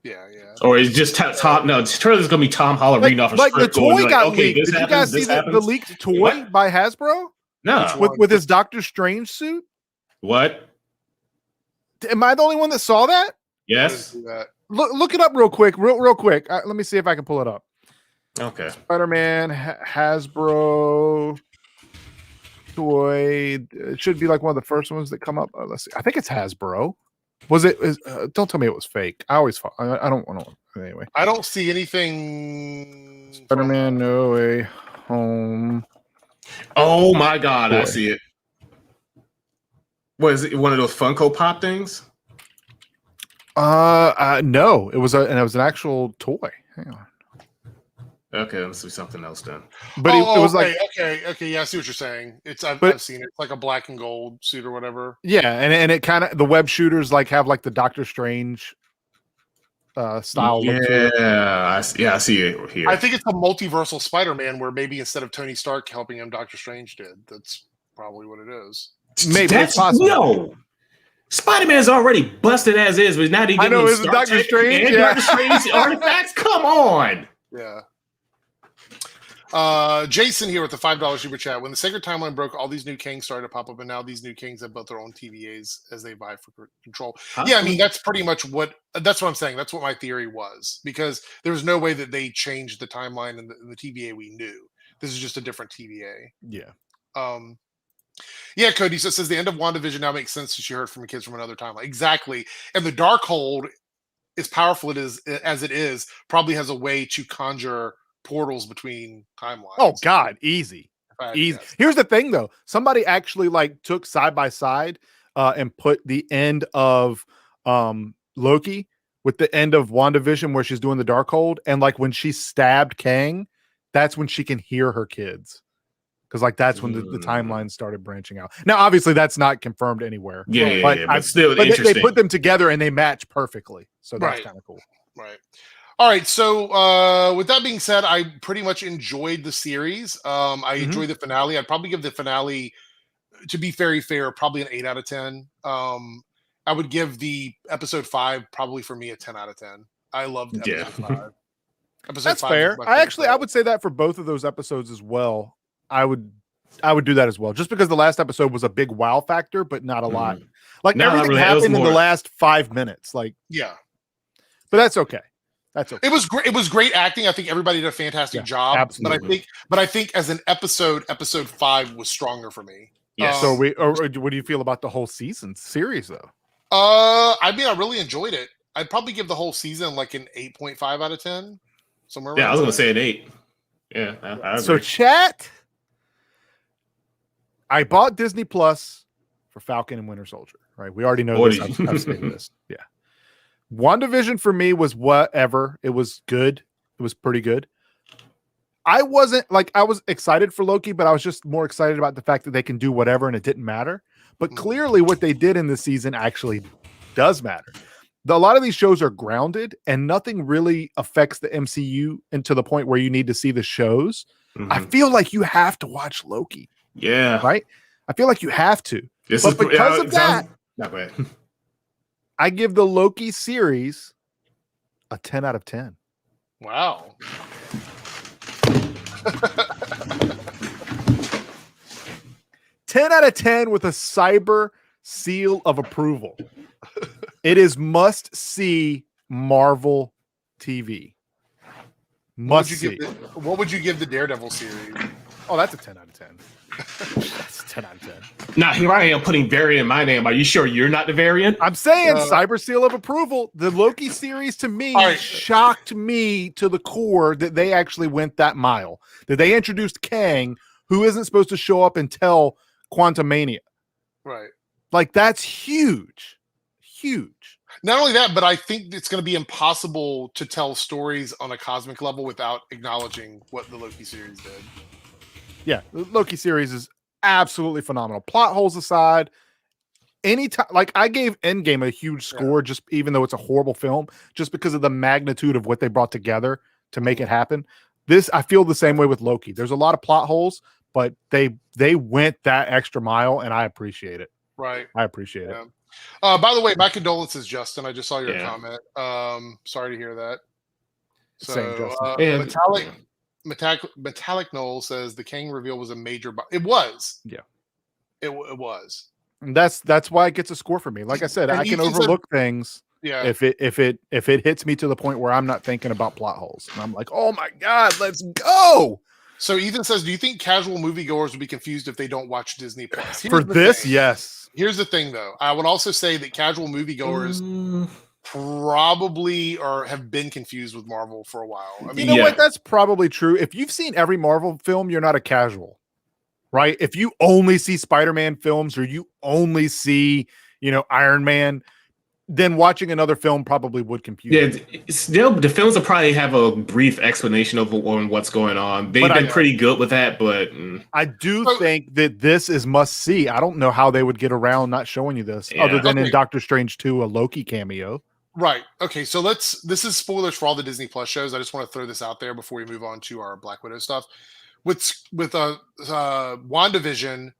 Yeah. Or it's just Tom. No, the trailer's going to be Tom Holland reading off a script. Like the toy got leaked. Did you guys see the leaked toy by Hasbro? No. With his Doctor Strange suit? What? Am I the only one that saw that? Yes. Look it up real quick. Real quick. Let me see if I can pull it up. Okay. Spider-Man Hasbro toy. It should be like one of the first ones that come up. Let's see. I think it's Hasbro. Was it? Don't tell me it was fake. I always. I don't want to. Anyway. I don't see anything. Spider-Man No Way Home. Oh my God! Toy. I see it. Was it one of those Funko Pop things? No. It was an actual toy. Hang on. Okay, let's do something else then. But it was like okay, yeah, I see what you're saying. I've seen it. It's like a black and gold suit or whatever. Yeah, and it kind of the web shooters like have like the Doctor Strange style. Yeah, I see it here. I think it's a multiversal Spider-Man where maybe instead of Tony Stark helping him, Doctor Strange did. That's probably what it is. Maybe it's possible. No. Spider-Man's already busted as is, but now they give him is Doctor Strange and Doctor Strange artifacts. Come on. Yeah. Jason here with the $5 super chat. When the Sacred Timeline broke, all these new kings started to pop up, and now these new kings have built their own TVAs as they vie for control. Yeah, I mean that's pretty much that's what I'm saying. That's what my theory was, because there was no way that they changed the timeline in the TVA we knew. This is just a different TVA. Yeah. Yeah, Cody says the end of WandaVision now makes sense since she heard from kids from another timeline. Exactly. And the Darkhold, as powerful as it is, probably has a way to conjure portals between timelines. Oh God, easy. Here's the thing though. Somebody actually like took side by side and put the end of Loki with the end of WandaVision where she's doing the Darkhold, and like when she stabbed Kang, that's when she can hear her kids. because like that's when the timeline started branching out. Now, obviously, that's not confirmed anywhere. But still but interesting. they put them together and they match perfectly, so that's kind of cool. Right. All right. So with that being said, I pretty much enjoyed the series. I enjoyed the finale. I'd probably give the finale, to be very fair, probably an 8 out of 10. I would give the episode 5 probably for me a 10 out of 10. I loved episode 5. That's fair. I would say that for both of those episodes as well. I would do that as well, just because the last episode was a big wow factor, but not a lot. Like everything happened in the last 5 minutes. Like but that's okay. That's okay. It was great acting. I think everybody did a fantastic job. Absolutely. But I think as an episode 5 was stronger for me. Yes. So what do you feel about the whole series though? I mean, I really enjoyed it. I'd probably give the whole season like an 8.5 out of 10. Somewhere. Yeah, I was gonna say an 8. Yeah, I agree. So chat. I bought Disney Plus for Falcon and Winter Soldier. Right, we already know this. I've stated this. Yeah. WandaVision for me was whatever. It was good. It was pretty good. I was excited for Loki, but I was just more excited about the fact that they can do whatever and it didn't matter. But clearly what they did in this season actually does matter. A lot of these shows are grounded and nothing really affects the MCU and to the point where you need to see the shows. I feel like you have to watch Loki. Yeah. Right? I feel like you have to. But because of that, not bad. I give the Loki series a 10 out of 10. Wow. Ten out of 10 with a cyber seal of approval. It is must see Marvel TV. Must see. What would you give the Daredevil series? Oh, that's a 10 out of 10. That's a 10 out of 10. Now here I am putting variant in my name. Are you sure you're not the variant? I'm saying cyber seal of approval. The Loki series to me shocked me to the core that they actually went that mile. That they introduced Kang, who isn't supposed to show up until Quantumania. Right. Like that's huge. Huge. Not only that, but I think it's going to be impossible to tell stories on a cosmic level without acknowledging what the Loki series did. Yeah, the Loki series is absolutely phenomenal. Plot holes aside, anytime, like I gave Endgame a huge score, just even though it's a horrible film, just because of the magnitude of what they brought together to make it happen. This, I feel the same way with Loki. There's a lot of plot holes, but they went that extra mile, and I appreciate it. Right. I appreciate it. By the way, my condolences, Justin. I just saw your comment. Sorry to hear that. So, same, Justin. Metallic Noel says the Kang reveal was a major. It was. Yeah. It was. And that's why it gets a score for me. Like I said, I can overlook things. Yeah. If it hits me to the point where I'm not thinking about plot holes, and I'm like, oh my god, let's go. So Ethan says, do you think casual moviegoers would be confused if they don't watch Disney Plus? For this, yes. Here's the thing, though. I would also say that casual moviegoers probably have been confused with Marvel for a while. I mean, you know what? That's probably true. If you've seen every Marvel film, you're not a casual, right? If you only see Spider-Man films or you only see, Iron Man, then watching another film probably would confuse you. Yeah, still, the films will probably have a brief explanation of what's going on. They've been pretty good with that, but I do think that this is must see. I don't know how they would get around not showing you this, other than in Doctor Strange 2, a Loki cameo. Right. Okay. So this is spoilers for all the Disney Plus shows. I just want to throw this out there before we move on to our Black Widow stuff. With WandaVision,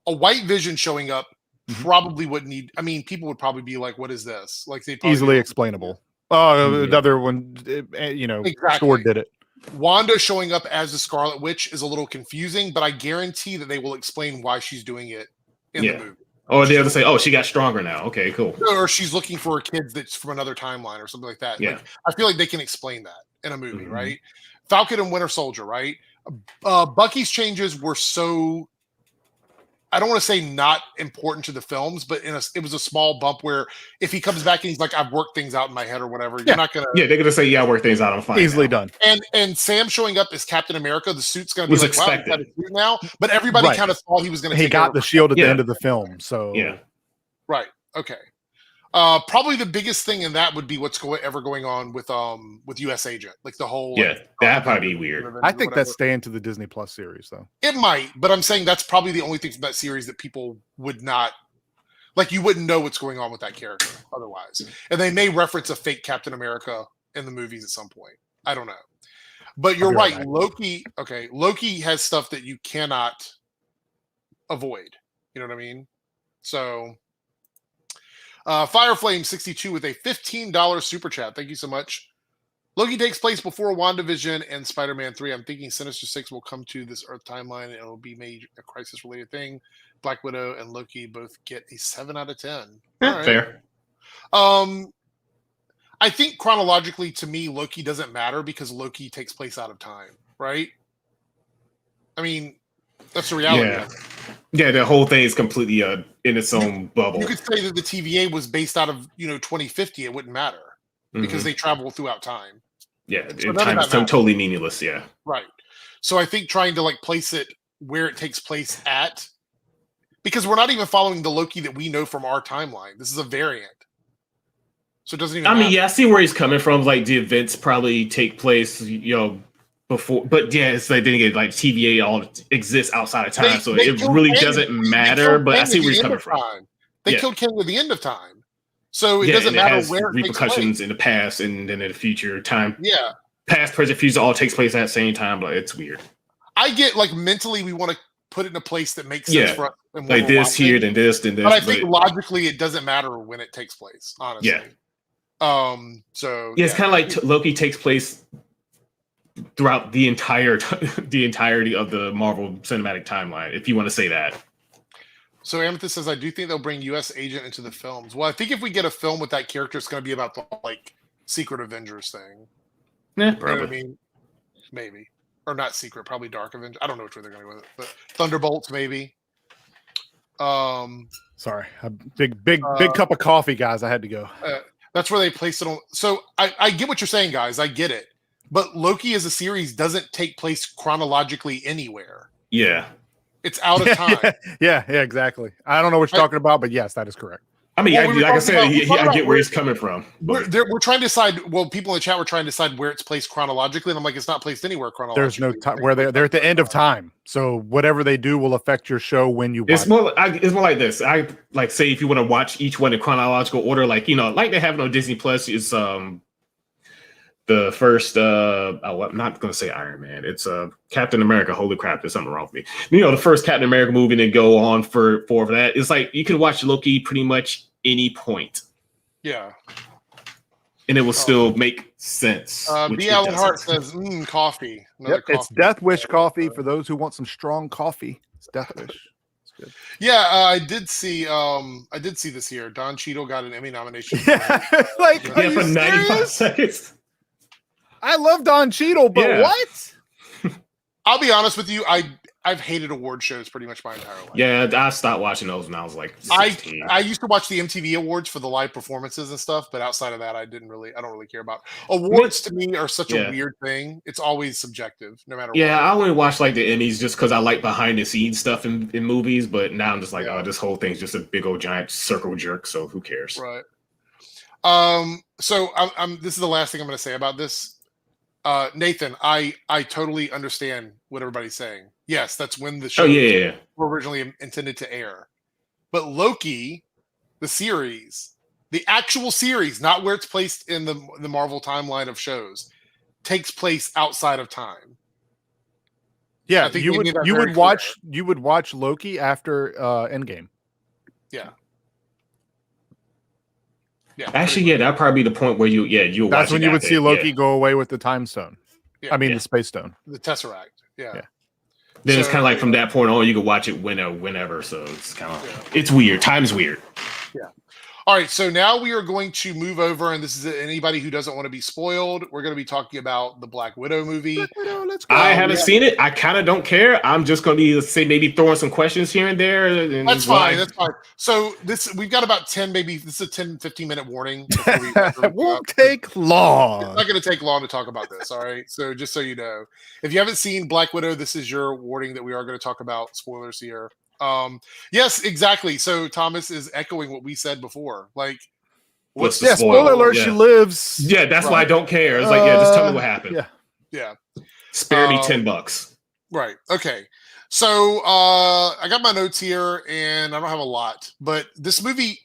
a White Vision showing up probably wouldn't need. I mean, people would probably be like, "What is this?" Like they easily explainable. Oh, another one. Exactly. Sword did it. Wanda showing up as the Scarlet Witch is a little confusing, but I guarantee that they will explain why she's doing it in the movie. Or they'll say, "Oh, she got stronger now." Okay, cool. Or she's looking for a kid that's from another timeline or something like that. Yeah. Like, I feel like they can explain that in a movie, right? Falcon and Winter Soldier, right? Bucky's changes were so, I don't want to say not important to the films, but it was a small bump where if he comes back and he's like, I've worked things out in my head or whatever, you're not going to. Yeah, they're going to say, I worked things out. I'm fine. Easily done. And Sam showing up as Captain America, the suit's going to be like, expected. wow, he's got a suit now. But everybody kind of thought he was going to He got the shield at the end of the film. So, Right. Okay. Probably the biggest thing in that would be what's ever going on with US Agent, like the whole that'd probably be weird. I think that's staying to the Disney Plus series though. It might, but I'm saying that's probably the only thing from that series that people would not like. You wouldn't know what's going on with that character otherwise, and they may reference a fake Captain America in the movies at some point. I don't know, but you're right. Loki has stuff that you cannot avoid. You know what I mean? So. Fireflame62 with a $15 super chat. Thank you so much. Loki takes place before WandaVision and Spider-Man 3. I'm thinking Sinister Six will come to this Earth timeline and it'll be a crisis-related thing. Black Widow and Loki both get a 7 out of 10. Right. Fair. I think chronologically, to me, Loki doesn't matter because Loki takes place out of time, right? I mean, that's the reality. Yeah, the whole thing is completely in its own bubble. You could say that the TVA was based out of 2050. It wouldn't matter because they travel throughout time. Yeah, so time is totally meaningless. Yeah, right. So I think trying to place it where it takes place at, because we're not even following the Loki that we know from our timeline. This is a variant, so it doesn't even. I see where he's coming from. Like the events probably take place, before, but it's like then again, like TVA all exists outside of time, so it really doesn't matter. But I see where he's coming from. They killed King at the end of time, so it doesn't matter where it repercussions in the past and then in the future. Time, past, present, future all takes place at the same time. But it's weird. I get mentally we want to put it in a place that makes sense for us. Like this here, then this, then this. But I think logically it doesn't matter when it takes place. Honestly, So it's kind of like Loki takes place throughout the entirety of the Marvel Cinematic Timeline, if you want to say that. So Amethyst says, I do think they'll bring US Agent into the films. Well, I think if we get a film with that character, it's going to be about the Secret Avengers thing. Yeah, probably. You know what I mean? Maybe. Or not Secret, probably Dark Avengers. I don't know which way they're going to go with it. But Thunderbolts, maybe. Sorry, a big cup of coffee, guys. I had to go. That's where they placed it on. So I get what you're saying, guys. I get it. But Loki as a series doesn't take place chronologically anywhere. Yeah. It's out of time. Yeah, exactly. I don't know what you're talking about, but yes, that is correct. I mean, like I said, I get where he's coming from. We're trying to decide. Well, people in the chat were trying to decide where it's placed chronologically, and I'm like, it's not placed anywhere chronologically. There's no time where they're at the end of time. So whatever they do will affect your show when you watch. It's more like this. I say if you want to watch each one in chronological order, like they have it on Disney Plus is the first I'm not gonna say Iron Man. It's Captain America. Holy crap, there's something wrong with me. The first Captain America movie and then go on for that. It's like you can watch Loki pretty much any point. Yeah. And it will still make sense. B. Allen Hart says, coffee. Yep, coffee. It's Death Wish coffee for those who want some strong coffee. It's Death Wish. It's good. Yeah, I did see this here. Don Cheadle got an Emmy nomination. For 95 seconds. I love Don Cheadle, but what? I'll be honest with you. I've hated award shows pretty much my entire life. Yeah, I stopped watching those when I was like 16. I used to watch the MTV Awards for the live performances and stuff, but outside of that, I don't really care about awards. To me, are such a weird thing. It's always subjective, no matter what. Yeah, I only watch the Emmys just because I like behind the scenes stuff in movies, but now I'm just like, this whole thing's just a big old giant circle jerk, so who cares? Right. So this is the last thing I'm going to say about this. Nathan, I totally understand what everybody's saying. Yes, that's when the show were originally intended to air. But Loki, the series, the actual series, not where it's placed in the Marvel timeline of shows, takes place outside of time. Yeah, you would watch Loki after Endgame. Yeah. Yeah, actually, that'd probably be the point where you. That's when you would see Loki go away with the time stone. Yeah, the space stone, the Tesseract. Yeah. Then it's kind of like from that point on, you can watch it whenever. So it's kind of it's weird. Time's weird. Yeah. All right, so now we are going to move over, and this is anybody who doesn't want to be spoiled. We're going to be talking about the Black Widow movie. Black Widow, let's go. I haven't seen it. I kind of don't care. I'm just going to be maybe throwing some questions here and there. That's fine. That's fine. So we've got about 10, maybe this is a 10, 15-minute warning. It won't take long. It's not going to take long to talk about this. All right. So just so you know, if you haven't seen Black Widow, this is your warning that we are going to talk about spoilers here. Yes, exactly. So Thomas is echoing what we said before. What's the Yeah, spoiler alert, Yeah. she lives. Yeah, that's why I Right. don't care. It's like, yeah, just tell me what happened. Yeah. Yeah. Spare me $10. Right. Okay. So I got my notes here, and I don't have a lot, but this movie,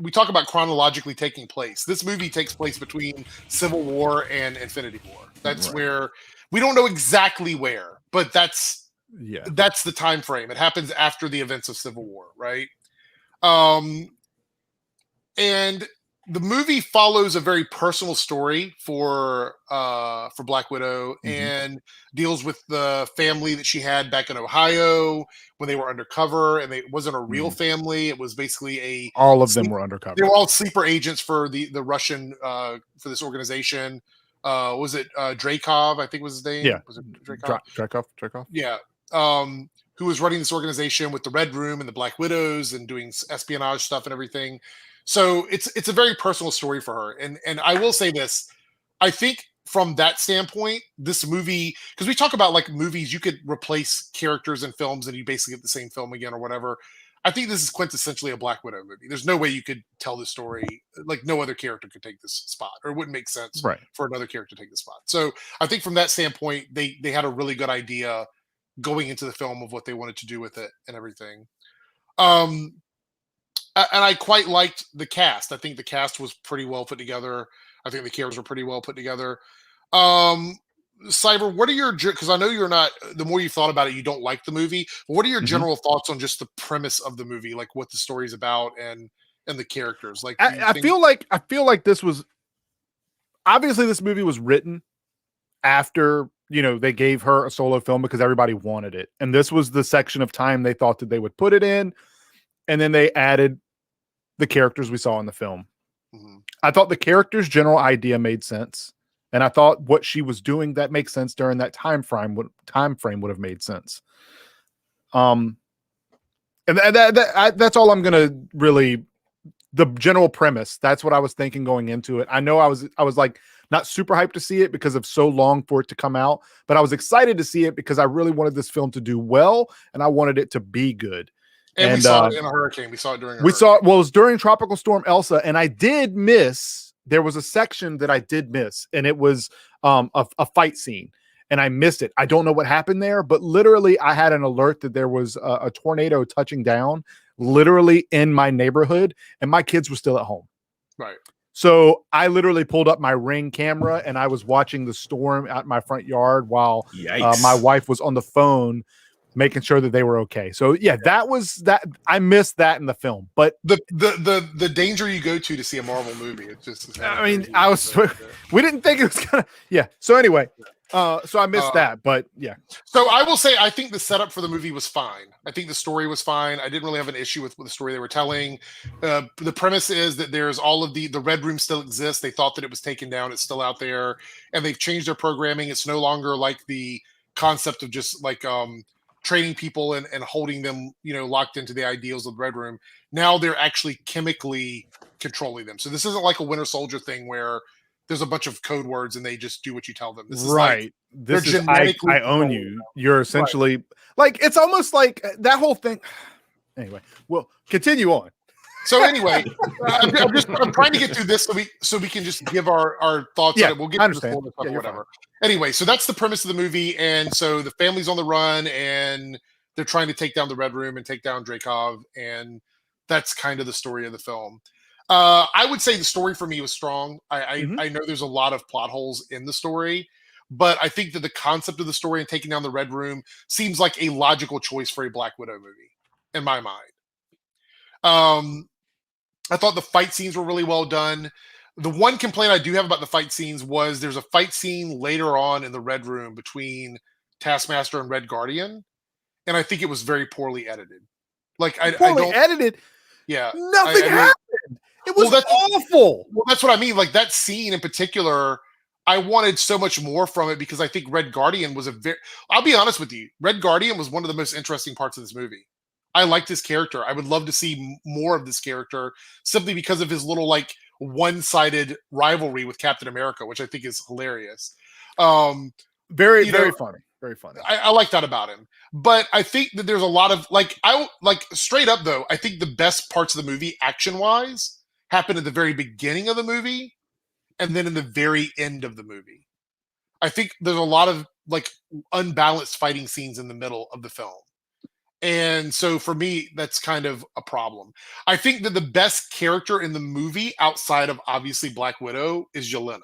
we talk about chronologically taking place. This movie takes place between Civil War and Infinity War. That's Right. where we don't know exactly where, but that's the time frame. It happens after the events of Civil War, right? And the movie follows a very personal story for Black Widow, and deals with the family that she had back in Ohio when they were undercover, and it wasn't a real family. It was basically all of them were undercover. They were all sleeper agents for the Russian for this organization. Was it Dreykov? I think was his name. Yeah. Was it Dreykov? Dreykov. Yeah. Who was running this organization with the Red Room and the Black Widows and doing espionage stuff and everything. So it's a very personal story for her. And I will say this, I think from that standpoint, this movie, because we talk about like movies, you could replace characters in films and you basically get the same film again or whatever. I think this is quintessentially a Black Widow movie. There's no way you could tell the story, like no other character could take this spot, or it wouldn't make sense for another character to take the spot. So I think from that standpoint, they had a really good idea going into the film of what they wanted to do with it and everything. And I quite liked the cast. I think the cast was pretty well put together. I think the characters were pretty well put together. Cyber, what are your, because I know you're not, the more you've thought about it, you don't like the movie, but what are your general thoughts on just the premise of the movie, like what the story's about and the characters? Like I feel like this was, obviously this movie was written after, they gave her a solo film because everybody wanted it. And this was the section of time they thought that they would put it in. And then they added the characters we saw in the film. I thought the character's general idea made sense. And I thought what she was doing that makes sense during that time frame would have made sense. And that's all I'm going to really, the general premise. That's what I was thinking going into it. I know I was like not super hyped to see it because of so long for it to come out, but I was excited to see it because I really wanted this film to do well and I wanted it to be good. And we saw it in a hurricane. We saw it during a hurricane. It was during Tropical Storm Elsa, and I did miss, there was a section that I did miss, and it was a fight scene, and I missed it. I don't know what happened there, but literally I had an alert that there was a tornado touching down literally in my neighborhood, and my kids were still at home. Right. So I literally pulled up my Ring camera, and I was watching the storm out my front yard while my wife was on the phone making sure that they were okay. So yeah, that was that. I missed that in the film, but the danger you go to see a Marvel movie. It's just, I mean, we didn't think it was gonna. Yeah. So anyway, so I missed that, but yeah. So I will say, I think the setup for the movie was fine. I think the story was fine. I didn't really have an issue with the story they were telling. The premise is that there's all of the Red Room still exists. They thought that it was taken down. It's still out there, and they've changed their programming. It's no longer like the concept of just like training people and holding them, locked into the ideals of the Red Room. Now they're actually chemically controlling them. So this isn't like a Winter Soldier thing where there's a bunch of code words and they just do what you tell them. This is right. This is I own you. You're essentially like, it's almost like that whole thing. Anyway, well, continue on. So anyway, I'm trying to get through this so we can just give our thoughts on it. We'll get to the stuff or whatever. Anyway, so that's the premise of the movie, and so the family's on the run, and they're trying to take down the Red Room and take down Dreykov, and that's kind of the story of the film. I would say the story for me was strong. I know there's a lot of plot holes in the story, but I think that the concept of the story and taking down the Red Room seems like a logical choice for a Black Widow movie, in my mind. I thought the fight scenes were really well done. The one complaint I do have about the fight scenes was there's a fight scene later on in the Red Room between Taskmaster and Red Guardian, and I think it was very poorly edited. Like I don't edited. Yeah, nothing happened. It was awful. Well, that's what I mean. Like that scene in particular, I wanted so much more from it because I think Red Guardian was I'll be honest with you, Red Guardian was one of the most interesting parts of this movie. I liked his character. I would love to see more of this character simply because of his little like one-sided rivalry with Captain America, which I think is hilarious. Very funny. Very funny. I like that about him. But I think that there's a lot of straight up though, I think the best parts of the movie action-wise happen at the very beginning of the movie and then in the very end of the movie. I think there's a lot of like unbalanced fighting scenes in the middle of the film. And so for me, that's kind of a problem. I think that the best character in the movie outside of obviously Black Widow is Yelena.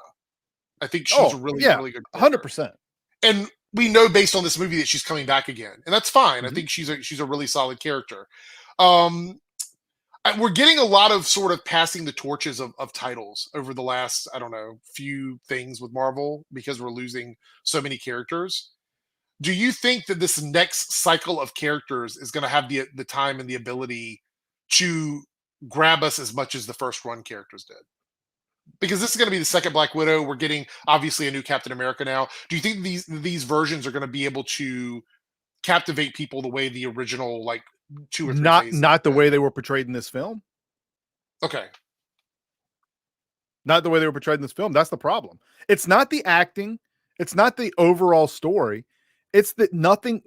I think she's really good. 100%. And we know based on this movie that she's coming back again. And that's fine. I think she's a really solid character. We're getting a lot of sort of passing the torches of titles over the last, I don't know, few things with Marvel because we're losing so many characters. Do you think that this next cycle of characters is going to have the time and the ability to grab us as much as the first run characters did? Because this is going to be the second Black Widow. We're getting obviously a new Captain America now. Do you think these versions are going to be able to captivate people the way the original like 2 or 3 not the way they were portrayed in this film? Okay. Not the way they were portrayed in this film. That's the problem. It's not the acting. It's not the overall story. It's that nothing.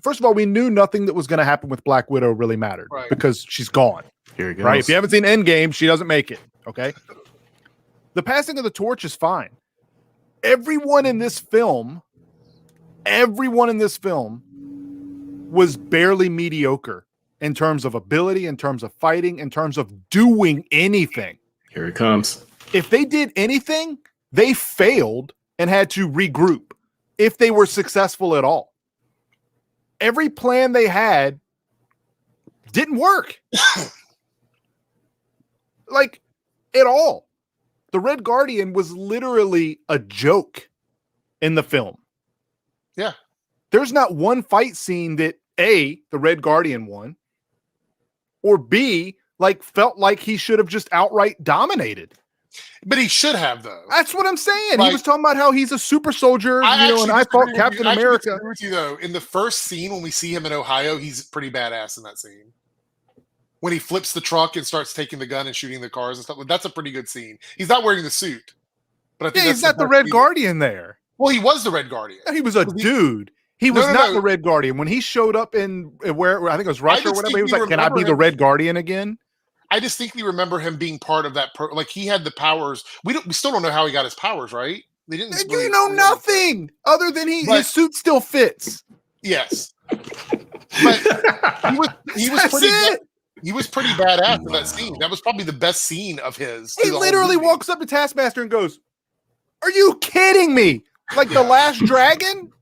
First of all, we knew nothing that was going to happen with Black Widow really mattered because she's gone. Here it goes. Right? If you haven't seen Endgame, she doesn't make it. Okay. The passing of the torch is fine. Everyone in this film was barely mediocre in terms of ability, in terms of fighting, in terms of doing anything. Here it comes. If they did anything, they failed and had to regroup if they were successful at all. Every plan they had didn't work. Like, at all. The Red Guardian was literally a joke in the film. Yeah. There's not one fight scene that A, the Red Guardian won, or B, like felt like he should have just outright dominated. But he should have, though. That's what I'm saying. Like, he was talking about how he's a super soldier, and I fought Captain America. I agree with you, though. In the first scene, when we see him in Ohio, he's pretty badass in that scene. When he flips the truck and starts taking the gun and shooting the cars and stuff, that's a pretty good scene. He's not wearing the suit. But I think he's not the Red Guardian there. Well, he was the Red Guardian. He was a dude. He was not the Red Guardian. When he showed up in where I think it was Russia or whatever, he was like, "Can I be the Red Guardian again?" I distinctly remember him being part of that. Like he had the powers. We still don't know how he got his powers, right? They didn't. You know nothing other than his suit still fits. Yes, but he was pretty. He was pretty badass in that scene. That was probably the best scene of his. He literally walks up to Taskmaster and goes, "Are you kidding me? Like the Last Dragon?"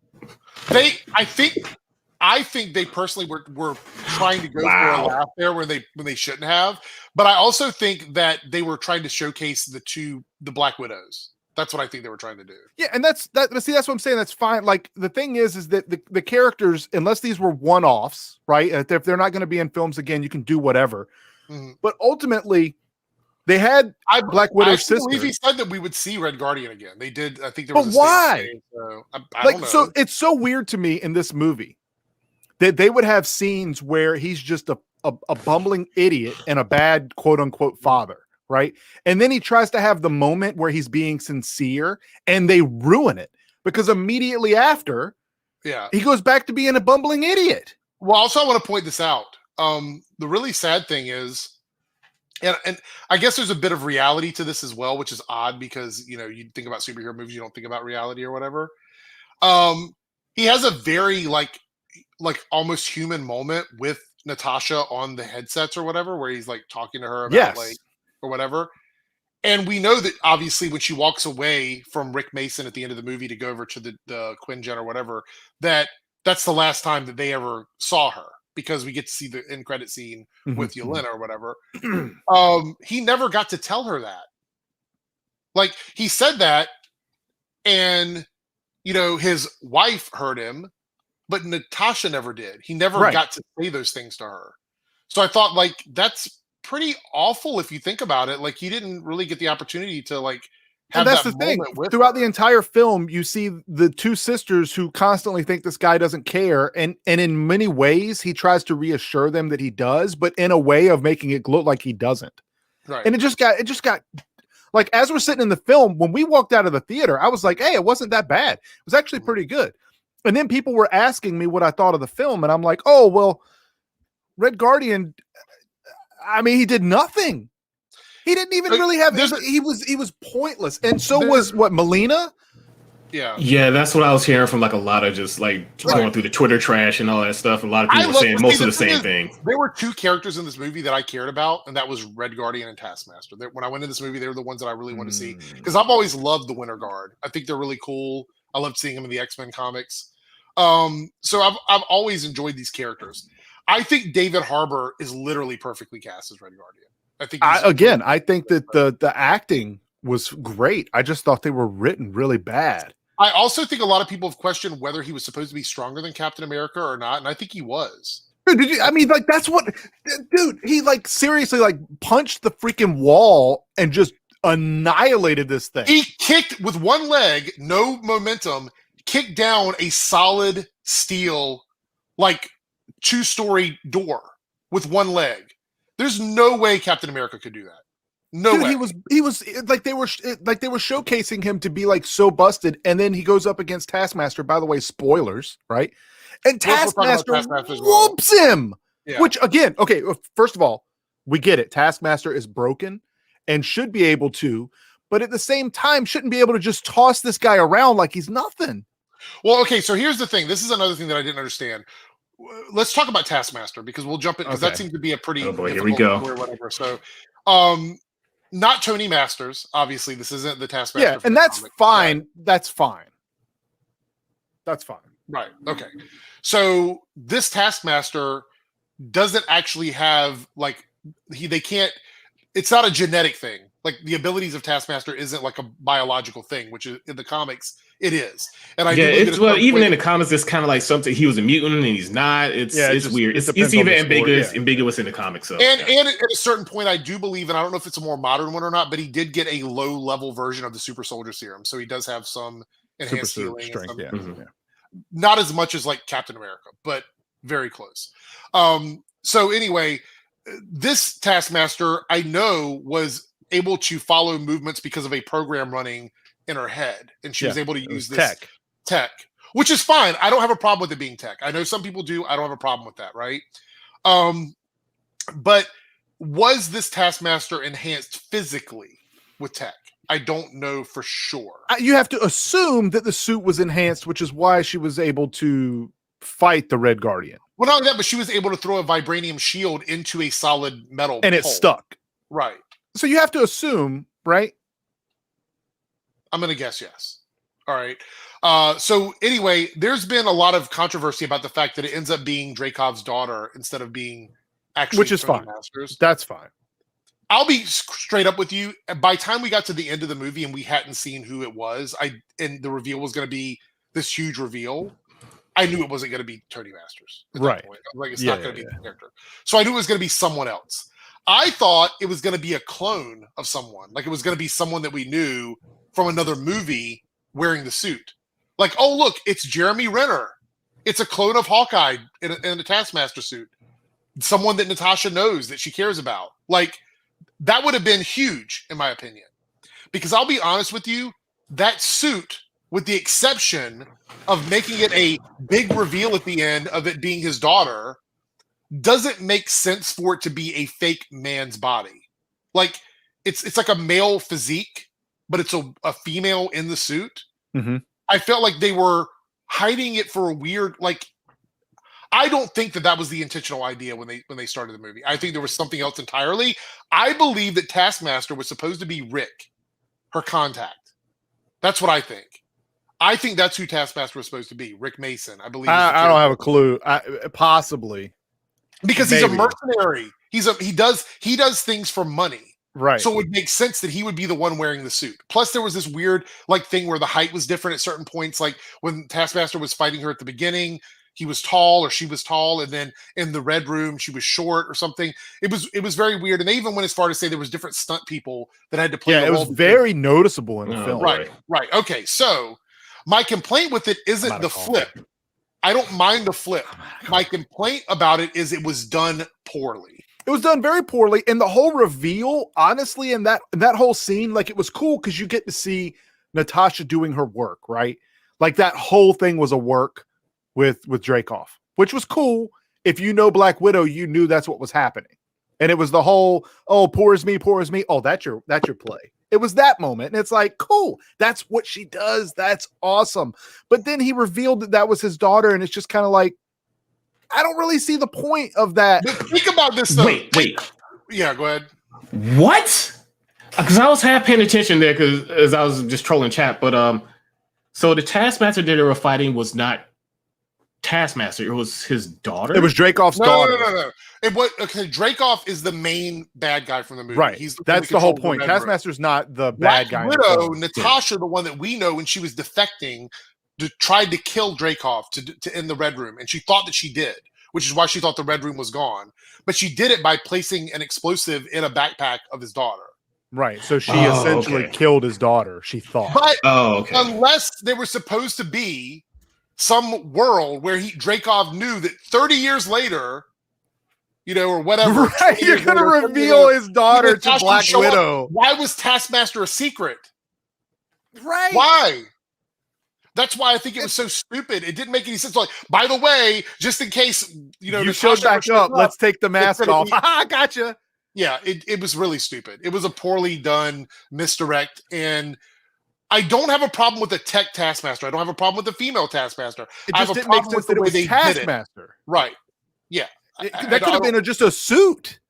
I think they personally were trying to go for a laugh there when they shouldn't have. But I also think that they were trying to showcase the Black Widows. That's what I think they were trying to do. Yeah, and that's what I'm saying. That's fine. Like the thing is that the characters, unless these were one-offs, right? If they're not going to be in films again, you can do whatever. Mm-hmm. But ultimately, they had Black Widow's sister. I believe he said that we would see Red Guardian again. They did. I think there was. But why? So I don't know. So it's so weird to me in this movie that they would have scenes where he's just a bumbling idiot and a bad quote unquote father. Right. And then he tries to have the moment where he's being sincere and they ruin it because immediately after, he goes back to being a bumbling idiot. Well, also, I want to point this out. The really sad thing is, and I guess there's a bit of reality to this as well, which is odd because, you think about superhero movies, you don't think about reality or whatever. He has a very like almost human moment with Natasha on the headsets or whatever, where he's like talking to her about or whatever. And we know that obviously when she walks away from Rick Mason at the end of the movie to go over to the Quinjet or whatever, that's the last time that they ever saw her because we get to see the end credit scene with Yelena or whatever. He never got to tell her that. Like he said that and, his wife heard him, but Natasha never did. He never got to say those things to her. So I thought like, that's pretty awful if you think about it. Like he didn't really get the opportunity to like have. And that's the thing. Throughout the entire film, you see the two sisters who constantly think this guy doesn't care, and in many ways he tries to reassure them that he does, but in a way of making it look like he doesn't. Right. And it just got like as we're sitting in the film, when we walked out of the theater, I was like, "Hey, it wasn't that bad. It was actually pretty good." And then people were asking me what I thought of the film, and I'm like, "Oh, well, Red Guardian." I mean, he did nothing. He didn't even really have. He was pointless, and so was what Melina. Yeah, that's what I was hearing from like a lot of just like going through the Twitter trash and all that stuff. A lot of people were saying most of the same thing. There were two characters in this movie that I cared about, and that was Red Guardian and Taskmaster. When I went in this movie, they were the ones that I really wanted to see because I've always loved the Winter Guard. I think they're really cool. I loved seeing them in the X-Men comics. So I've always enjoyed these characters. I think David Harbour is literally perfectly cast as Red Guardian. I think that the acting was great. I just thought they were written really bad. I also think a lot of people have questioned whether he was supposed to be stronger than Captain America or not, and I think he was. Dude, that's what, dude. He like seriously like punched the freaking wall and just annihilated this thing. He kicked with one leg, no momentum, kicked down a solid steel, like 2-story door with one leg. There's no way Captain America could do that. No way. He was like they were showcasing him to be like so busted, and then he goes up against Taskmaster. By the way, spoilers, right? And Taskmaster whoops him. Yeah. Which again, okay, first of all, we get it. Taskmaster is broken and should be able to, but at the same time, shouldn't be able to just toss this guy around like he's nothing. Well, okay, so here's the thing. This is another thing that I didn't understand. Let's talk about Taskmaster because we'll jump in because that seems to be a pretty here we go. Or whatever. So, not Tony Masters. Obviously, this isn't the Taskmaster. Yeah, and that's fine. Right. That's fine. That's fine. Right. Okay. So this Taskmaster doesn't actually have like they can't. It's not a genetic thing. Like the abilities of Taskmaster isn't like a biological thing, which is in the comics it is. And even in the comics, it's kind of like something he was a mutant and he's not. It's weird. It's even ambiguous in the comics. So, and at a certain point, I do believe, and I don't know if it's a more modern one or not, but he did get a low level version of the Super Soldier Serum, so he does have some enhanced healing strength. Not as much as like Captain America, but very close. So anyway, this Taskmaster I know was able to follow movements because of a program running in her head, and she was able to use this tech, which is fine. I don't have a problem with it being tech. I know some people do. I don't have a problem with that, right? But was this Taskmaster enhanced physically with tech? I don't know for sure. You have to assume that the suit was enhanced, which is why she was able to fight the Red Guardian. Well, not only that, but she was able to throw a vibranium shield into a solid metal and it stuck. Right. So you have to assume, right? I'm going to guess yes. All right. So anyway, there's been a lot of controversy about the fact that it ends up being Dreykov's daughter instead of being actually which is Tony fine. Masters. That's fine. I'll be straight up with you. By the time we got to the end of the movie and we hadn't seen who it was, and the reveal was going to be this huge reveal, I knew it wasn't going to be Tony Masters. Right. Like it's not going to be the character. So I knew it was going to be someone else. I thought it was going to be a clone of someone. Like it was going to be someone that we knew from another movie wearing the suit. Like, oh, look, it's Jeremy Renner. It's a clone of Hawkeye in a Taskmaster suit. Someone that Natasha knows that she cares about. Like, that would have been huge, in my opinion. Because I'll be honest with you, that suit, with the exception of making it a big reveal at the end of it being his daughter, doesn't make sense for it to be a fake man's body. Like, it's like a male physique, but it's a female in the suit. Mm-hmm. I felt like they were hiding it for a weird, like, I don't think that was the intentional idea when they started the movie. I think there was something else entirely. I believe that Taskmaster was supposed to be Rick, her contact. That's what I think. I think that's who Taskmaster was supposed to be, Rick Mason. I believe. I don't have a clue. Possibly because he's a mercenary. He does things for money. Right. So it would make sense that he would be the one wearing the suit. Plus, there was this weird like thing where the height was different at certain points. Like when Taskmaster was fighting her at the beginning, he was tall or she was tall, and then in the red room she was short or something. It was very weird. And they even went as far to say there was different stunt people that had to play. Yeah, it was very noticeable in the film. Right. Okay. So my complaint with it isn't the flip. I don't mind the flip. My complaint about it is it was done poorly. It was done very poorly, and the whole reveal, honestly, in that whole scene, like it was cool because you get to see Natasha doing her work, right? Like that whole thing was a work with Dreykov, which was cool. If you know Black Widow, you knew that's what was happening. And it was the whole, oh, poor as me. Oh, that's your play. It was that moment. And it's like, cool. That's what she does. That's awesome. But then he revealed that was his daughter. And it's just kind of like, I don't really see the point of that. But think about this though. Wait. Yeah, go ahead. What? Because I was half paying attention there because as I was just trolling chat. But so the Taskmaster that they were fighting was not Taskmaster. It was his daughter. It was Dracov's daughter. No. Dreykov is the main bad guy from the movie. Right. That's the whole point. Taskmaster's not the bad guy. Black Widow, Natasha, the one that we know when she was defecting, tried to kill Dreykov to end the Red Room, and she thought that she did, which is why she thought the Red Room was gone. But she did it by placing an explosive in a backpack of his daughter. Right. So she essentially killed his daughter, she thought. But unless there was supposed to be some world where Dreykov knew that 30 years later, or whatever. Right, you're going to reveal his daughter to Black Widow. Why was Taskmaster a secret? Right. Why? That's why I think it was so stupid. It didn't make any sense. Like, by the way, just in case, you showed back up, let's take the mask off. I gotcha. Yeah, it was really stupid. It was a poorly done misdirect. And I don't have a problem with the tech Taskmaster. I don't have a problem with the female Taskmaster. It just didn't make sense that it was Taskmaster. Right. Yeah. That could have been just a suit.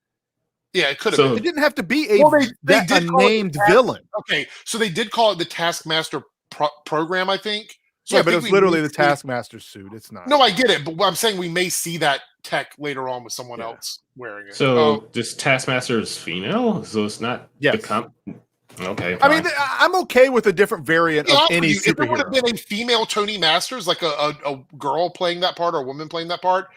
Yeah, it could have been. It didn't have to be a named villain. Okay, so they did call it the Taskmaster program, I think. So yeah, but it's literally the Taskmaster suit. It's not. No, I get it, but I'm saying we may see that tech later on with someone else wearing it. So this Taskmaster is female, so it's not. Yes. Okay. Fine. I mean, I'm okay with a different variant of any superhero. If it would have been a female Tony Masters, like a girl playing that part or a woman playing that part,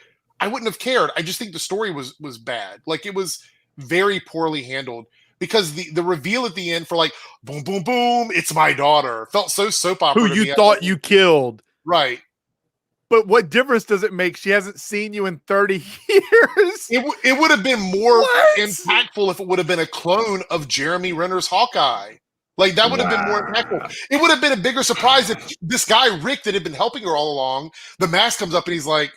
I wouldn't have cared. I just think the story was bad. Like, it was very poorly handled because the reveal at the end for like boom, boom, boom, it's my daughter felt so soap opera. Who you thought you killed. Right. But what difference does it make? She hasn't seen you in 30 years. It would have been more impactful if it would have been a clone of Jeremy Renner's Hawkeye. Like, that would have been more impactful. It would have been a bigger surprise if this guy, Rick, that had been helping her all along, the mask comes up and he's like,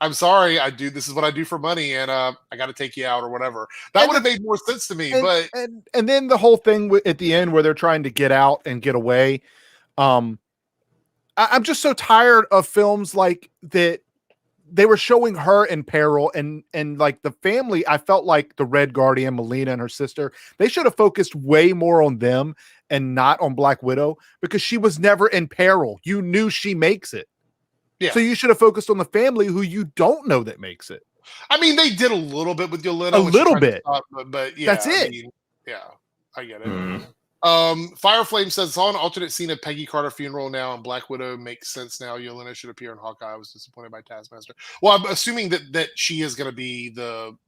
I'm sorry, this is what I do for money, and I got to take you out or whatever. That would have made more sense to me. And then the whole thing at the end where they're trying to get out and get away. I'm just so tired of films like that. They were showing her in peril and like the family. I felt like the Red Guardian, Melina and her sister, they should have focused way more on them and not on Black Widow because she was never in peril. You knew she makes it. Yeah. So you should have focused on the family who you don't know that makes it. I mean, they did a little bit with Yelena. A little bit. But yeah. That's it. I mean, yeah, I get it. Fireflame says, saw an alternate scene of Peggy Carter funeral now, and Black Widow makes sense now. Yelena should appear in Hawkeye. I was disappointed by Taskmaster. Well, I'm assuming that she is going to be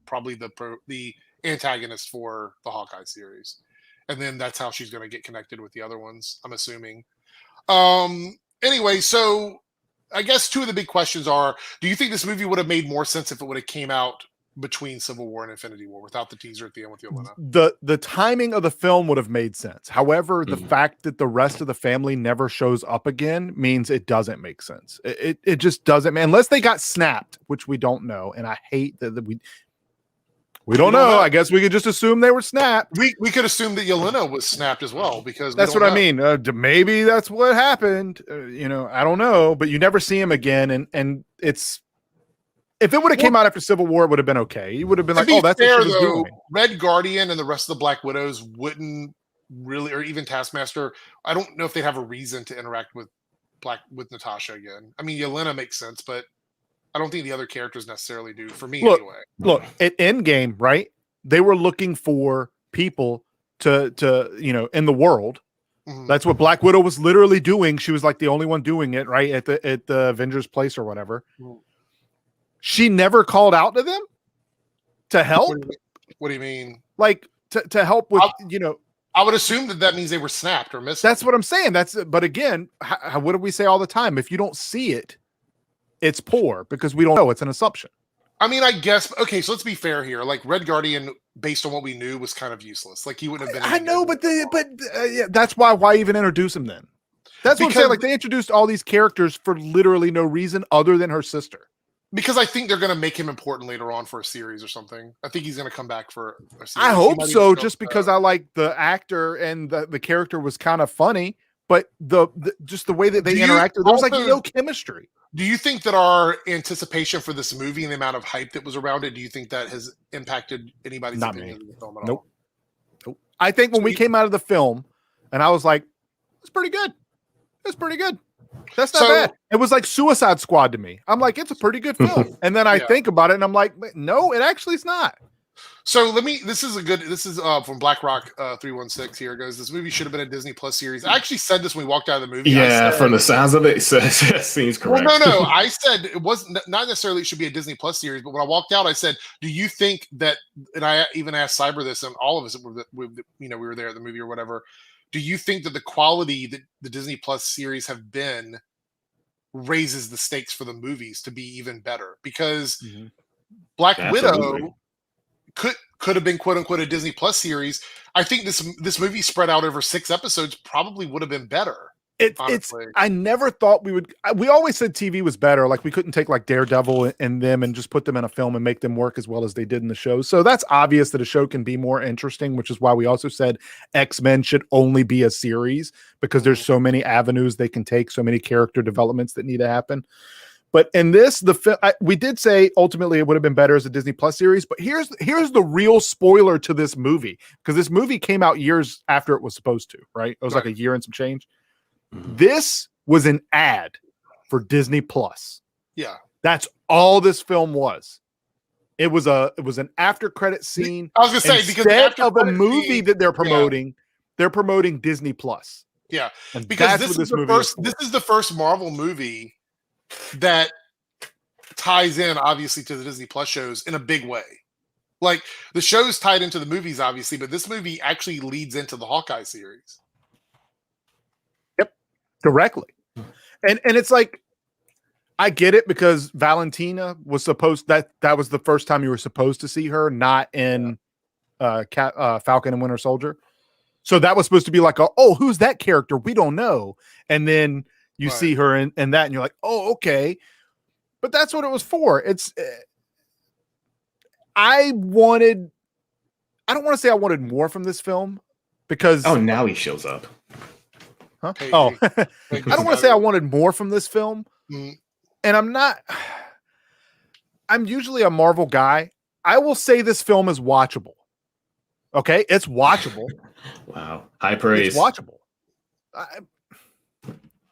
probably the antagonist for the Hawkeye series, and then that's how she's going to get connected with the other ones. I'm assuming. Anyway, so I guess two of the big questions are: do you think this movie would have made more sense if it would have came out between Civil War and Infinity War without the teaser at the end with Yelena? The timing of the film would have made sense. However, the fact that the rest of the family never shows up again means it doesn't make sense. It just doesn't, man. Unless they got snapped, which we don't know. And I hate that we don't know. I guess we could just assume they were snapped. We could assume that Yelena was snapped as well because that's what I mean. Maybe that's what happened. I don't know. But you never see him again, and it's. If it would have came out after Civil War, it would have been okay. You would have been like, that's fair, what she was doing. Red Guardian and the rest of the Black Widows wouldn't really, or even Taskmaster, I don't know if they'd have a reason to interact with Natasha again. I mean, Yelena makes sense, but I don't think the other characters necessarily do, for me anyway. Look, at Endgame, right? They were looking for people to in the world. Mm-hmm. That's what Black Widow was literally doing. She was like the only one doing it, right? At the Avengers place or whatever. Mm-hmm. She never called out to them to help. What do you mean? Like to help with, I would assume that means they were snapped or missing. That's what I'm saying. But again, what do we say all the time? If you don't see it, it's poor because we don't know. It's an assumption. I mean, I guess. Okay, so let's be fair here. Like Red Guardian, based on what we knew, was kind of useless. Like he wouldn't have been. I know, but that's why even introduce him then? That's what I'm saying. Like they introduced all these characters for literally no reason other than her sister. Because I think they're going to make him important later on for a series or something. I think he's going to come back for a series. I hope so, just because I like the actor and the character was kind of funny, but just the way that they interacted, there was like no chemistry. Do you think that our anticipation for this movie and the amount of hype that was around it, do you think that has impacted anybody's opinion of the film at all? Nope. I think when we came out of the film, and I was like, it's pretty good. It's pretty good. That's not bad. It was like Suicide Squad to me. I'm like, it's a pretty good film. And then I think about it and I'm like, no, it actually is not. So this is from BlackRock 316 here. It goes, this movie should have been a Disney Plus series. I actually said this when we walked out of the movie. Yeah, from the sounds of it seems correct. Well, no. I said it wasn't not necessarily it should be a Disney Plus series, but when I walked out, I said, do you think that, and I even asked Cyber this, and all of us, we were there at the movie or whatever, do you think that the quality that the Disney Plus series have been raises the stakes for the movies to be even better? Because Black Widow could have been quote unquote a Disney Plus series. I think this movie spread out over 6 episodes probably would have been better. I never thought we always said TV was better. Like we couldn't take like Daredevil and them and just put them in a film and make them work as well as they did in the show. So that's obvious that a show can be more interesting, which is why we also said X-Men should only be a series, because there's so many avenues they can take, so many character developments that need to happen. But in this, we did say ultimately it would have been better as a Disney Plus series. But here's the real spoiler to this movie, because this movie came out years after it was supposed to, right? It was like a year and some change. This was an ad for Disney Plus. Yeah. That's all this film was. It was an after credit scene. I was going to say, because instead of a movie that they're promoting, they're promoting Disney Plus. Yeah. And because this is the first Marvel movie that ties in obviously to the Disney Plus shows in a big way. Like the show's tied into the movies, obviously, but this movie actually leads into the Hawkeye series. Directly. And it's like, I get it, because Valentina was that was the first time you were supposed to see her, not in Falcon and Winter Soldier. So that was supposed to be like, who's that character? We don't know. And then you see her in that and you're like, oh, okay. But that's what it was for. I don't want to say I wanted more from this film, because now he shows up. Huh? I don't want to say I wanted more from this film. And I'm usually a Marvel guy. I will say this film is watchable. Okay? It's watchable. Wow. High praise. It's watchable.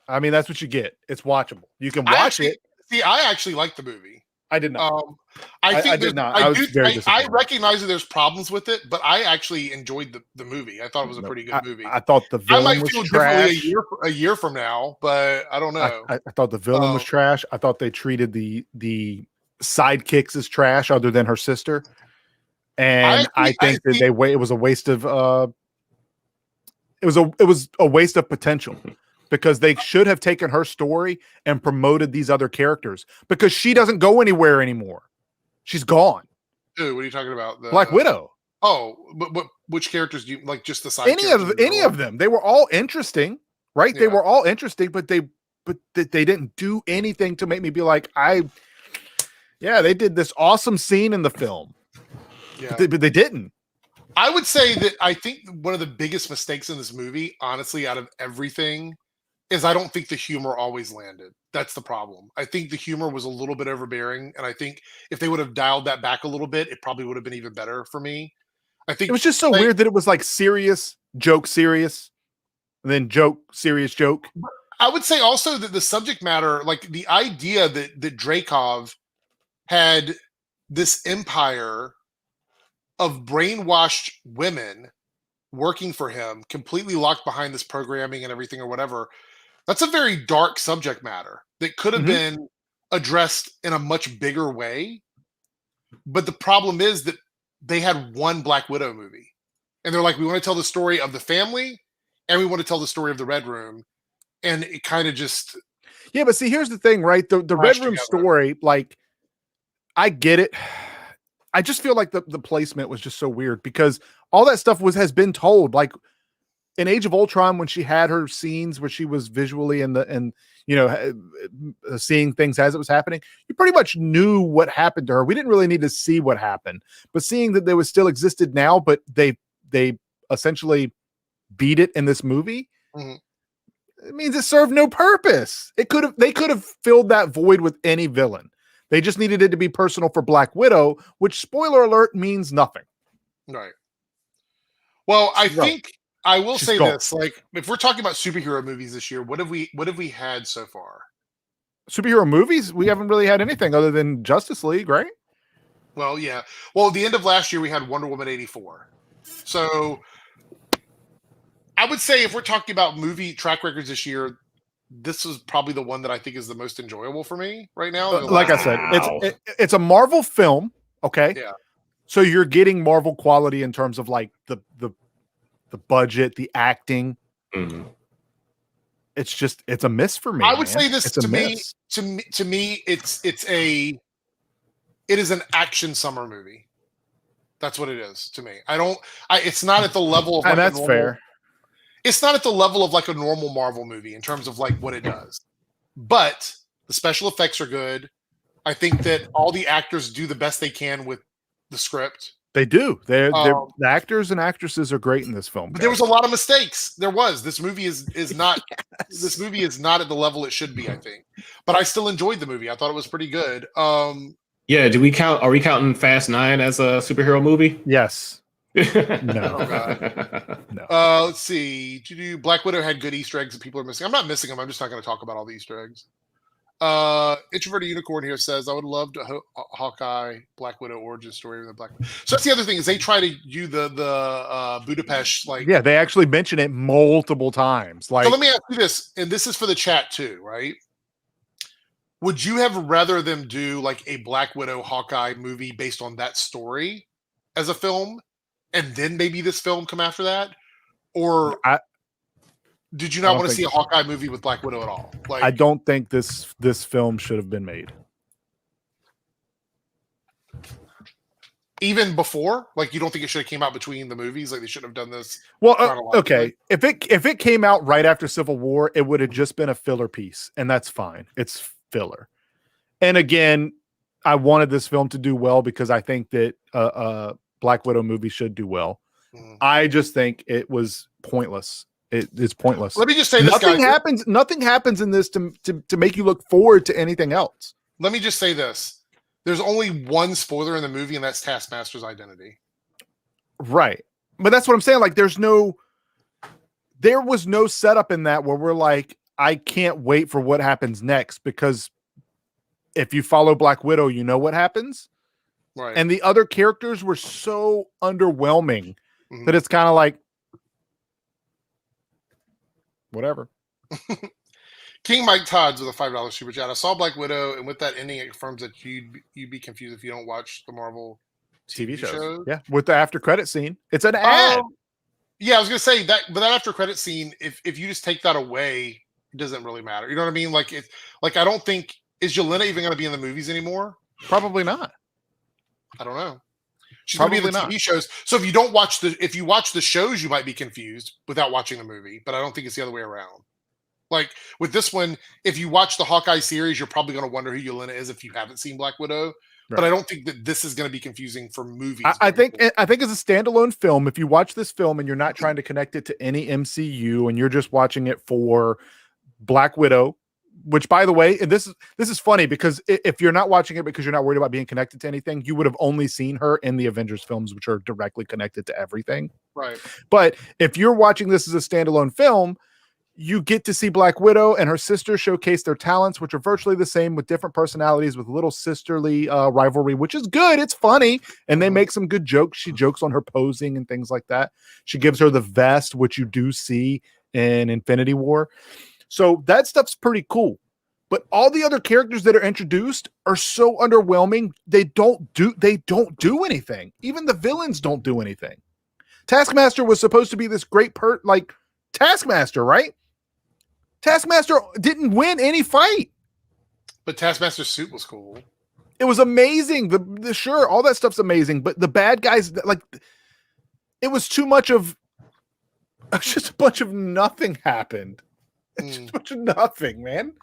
I mean, that's what you get. It's watchable. You can watch it. See, I actually like the movie. I did not. I did not. I was very disappointed. I recognize that there's problems with it, but I actually enjoyed the movie. I thought it was a pretty good movie. I thought the villain was trash. A year from now, but I don't know. I thought the villain was trash. I thought they treated the sidekicks as trash, other than her sister. And I think it was a waste of it was a waste of potential. Because they should have taken her story and promoted these other characters, because she doesn't go anywhere anymore. She's gone. Dude, what are you talking about? Black Widow. Oh, but which characters do you like? Just the side? Any of them? They were all interesting, right? Yeah. They were all interesting, but they didn't do anything to make me be like, they did this awesome scene in the film. Yeah, but they didn't. I would say that I think one of the biggest mistakes in this movie, honestly, out of everything, is I don't think the humor always landed. That's the problem. I think the humor was a little bit overbearing, and I think if they would have dialed that back a little bit, it probably would have been even better for me. I think it was just so weird that it was like serious, and then serious joke. I would say also that the subject matter, like the idea that Dreykov had this empire of brainwashed women working for him, completely locked behind this programming and everything or whatever. That's a very dark subject matter that could have been addressed in a much bigger way. But the problem is that they had one Black Widow movie. And they're like, we want to tell the story of the family and we want to tell the story of the Red Room. And it kind of just... Yeah, but see, here's the thing, right? The Red Room story, like, I get it. I just feel like the placement was just so weird, because all that stuff has been told. Like, in Age of Ultron, when she had her scenes where she was visually seeing things as it was happening, you pretty much knew what happened to her. We didn't really need to see what happened, but seeing that there was still existed now, but they essentially beat it in this movie. Mhm. It means it served no purpose. They could have filled that void with any villain. They just needed it to be personal for Black Widow, which, spoiler alert, means nothing. Right. Well, I She's gone. think I will She's say gone. this: like, if we're talking about superhero movies this year, what have we had so far? Superhero movies, we haven't really had anything other than Justice League, right? Well, yeah. Well, at the end of last year, we had Wonder Woman 84. So I would say if we're talking about movie track records this year, this is probably the one that I think is the most enjoyable for me right now. Like I said, Wow. it's a Marvel film, okay? Yeah. So you're getting Marvel quality in terms of like the budget, the acting. Mhm. It's a miss for me. I would man. say this It's a to me, miss. to me, it is an action summer movie. That's what it is to me. It's not at the level of like And that's a normal, fair. It's not at the level of like a normal Marvel movie in terms of like what it does. But the special effects are good. I think that all the actors do the best they can with the script. They do. The Um, actors and actresses are great in this film. But there guys. was a lot of mistakes. There was. This movie is not this movie is not at the level it should be, I think. But I still enjoyed the movie. I thought it was pretty good. Yeah, are we counting Fast 9 as a superhero movie? Yes. No. Oh, God. No. Let's see. Black Widow had good Easter eggs that people are missing. I'm not missing them. I'm just not going to talk about all the Easter eggs. Introverted Unicorn here says, I would love to Hawkeye Black Widow origin story with the Black Widow. So that's the other thing is they try to do the Budapest like. Yeah, they actually mention it multiple times. Like, So let me ask you this, and this is for the chat too, right? Would you have rather them do like a Black Widow Hawkeye movie based on that story as a film, and then maybe this film come after that, or did you not want to see a Hawkeye movie with Black Widow at all? Like, I don't think this film should have been made. Even before, like, you don't think it should have came out between the movies? Like, they shouldn't have done this. Well, okay. If it came out right after Civil War, it would have just been a filler piece, and that's fine. It's filler. And again, I wanted this film to do well because I think that Black Widow movie should do well. Mhm. I just think it was pointless. It's pointless. Let me just say this, nothing guys. happens. Nothing happens in this to make you look forward to anything else. Let me just say this. There's only one spoiler in the movie, and that's Taskmaster's identity. Right. But that's what I'm saying. Like, there was no setup in that where we're like, I can't wait for what happens next, because if you follow Black Widow, you know what happens. Right. And the other characters were so underwhelming that it's kind of like, whatever. King Mike Todd's with a $5 super chat. I saw Black Widow, and with that ending, it confirms that you'd be confused if you don't watch the Marvel TV shows. Yeah, with the after credit scene, it's an ad. Yeah, I was gonna say that, but that after credit scene, if you just take that away, it doesn't really matter. You know what I mean? Like, I don't think, is Yelena even gonna be in the movies anymore? Probably not. I don't know. She's gonna be in the TV shows. So if you watch the shows, you might be confused without watching the movie. But I don't think it's the other way around. Like with this one, if you watch the Hawkeye series, you're probably going to wonder who Yelena is if you haven't seen Black Widow. Right. But I don't think that this is going to be confusing for movies. I think as a standalone film, if you watch this film and you're not trying to connect it to any MCU and you're just watching it for Black Widow, which, by the way, and this is funny because if you're not watching it because you're not worried about being connected to anything, you would have only seen her in the Avengers films, which are directly connected to everything. Right. But if you're watching this as a standalone film, you get to see Black Widow and her sister showcase their talents, which are virtually the same with different personalities, with little sisterly rivalry, which is good. It's funny. And they make some good jokes. She jokes on her posing and things like that. She gives her the vest, which you do see in Infinity War. So that stuff's pretty cool. But all the other characters that are introduced are so underwhelming. They don't do anything. Even the villains don't do anything. Taskmaster was supposed to be this great Taskmaster, right? Taskmaster didn't win any fight. But Taskmaster's suit was cool. It was amazing. The sure, all that stuff's amazing. But the bad guys, like, it was too much of It's just a bunch of nothing happened. It's just a bunch of nothing, man.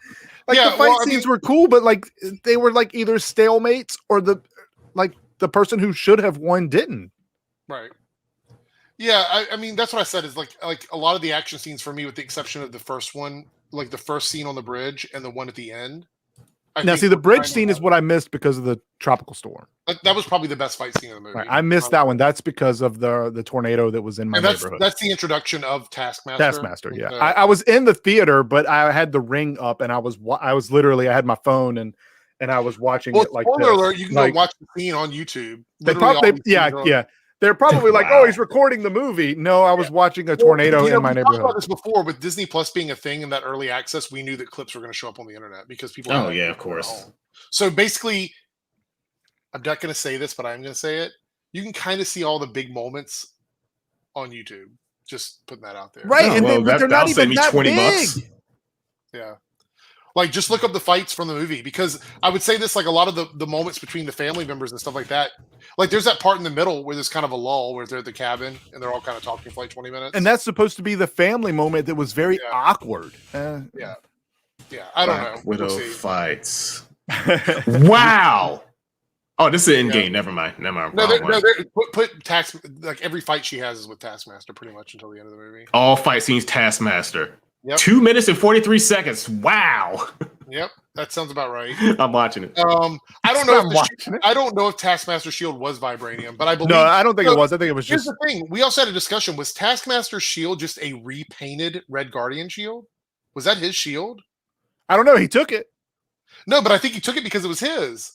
Like Yeah, the fight scenes were cool, but like they were like either stalemates or the person who should have won didn't. Right. Yeah, I mean that's what I said is like a lot of the action scenes for me, with the exception of the first one, like the first scene on the bridge and the one at the end. Now, see, the bridge scene is what I missed because of the tropical storm. That was probably the best fight scene in the movie. Right. I missed that one. That's because of the tornado that was in my neighborhood. That's the introduction of Taskmaster. Yeah. I was in the theater, but I had the ring up, and I was literally, I had my phone and I was watching it like spoiler this. alert, you can go watch the scene on YouTube. Yeah. They're probably like, oh, he's recording the movie. No, I was watching a tornado in my neighborhood. We talked about this before with Disney Plus being a thing in that early access. We knew that clips were going to show up on the internet because people. Oh yeah, of course. So basically, I'm not going to say this, but I'm going to say it. You can kind of see all the big moments on YouTube. Just putting that out there, right? And they're not even that big. Yeah. Like, just look up the fights from the movie, because I would say this, like, a lot of the moments between the family members and stuff like that, like, there's that part in the middle where there's kind of a lull where they're at the cabin and they're all kind of talking for like 20 minutes. And that's supposed to be the family moment that was very awkward. Yeah. I don't know. Widow fights. Wow. Oh, this is in game. Never mind. Put like every fight she has is with Taskmaster pretty much until the end of the movie. All fight scenes, Taskmaster. Yep. 2 minutes and 43 seconds. Wow. Yep, that sounds about right. I'm watching it. I don't know if Taskmaster shield was vibranium, but I believe. No, I don't think it was. I think it was just. Here's the thing: we also had a discussion. Was Taskmaster's shield just a repainted Red Guardian shield? Was that his shield? I don't know. He took it. No, but I think he took it because it was his.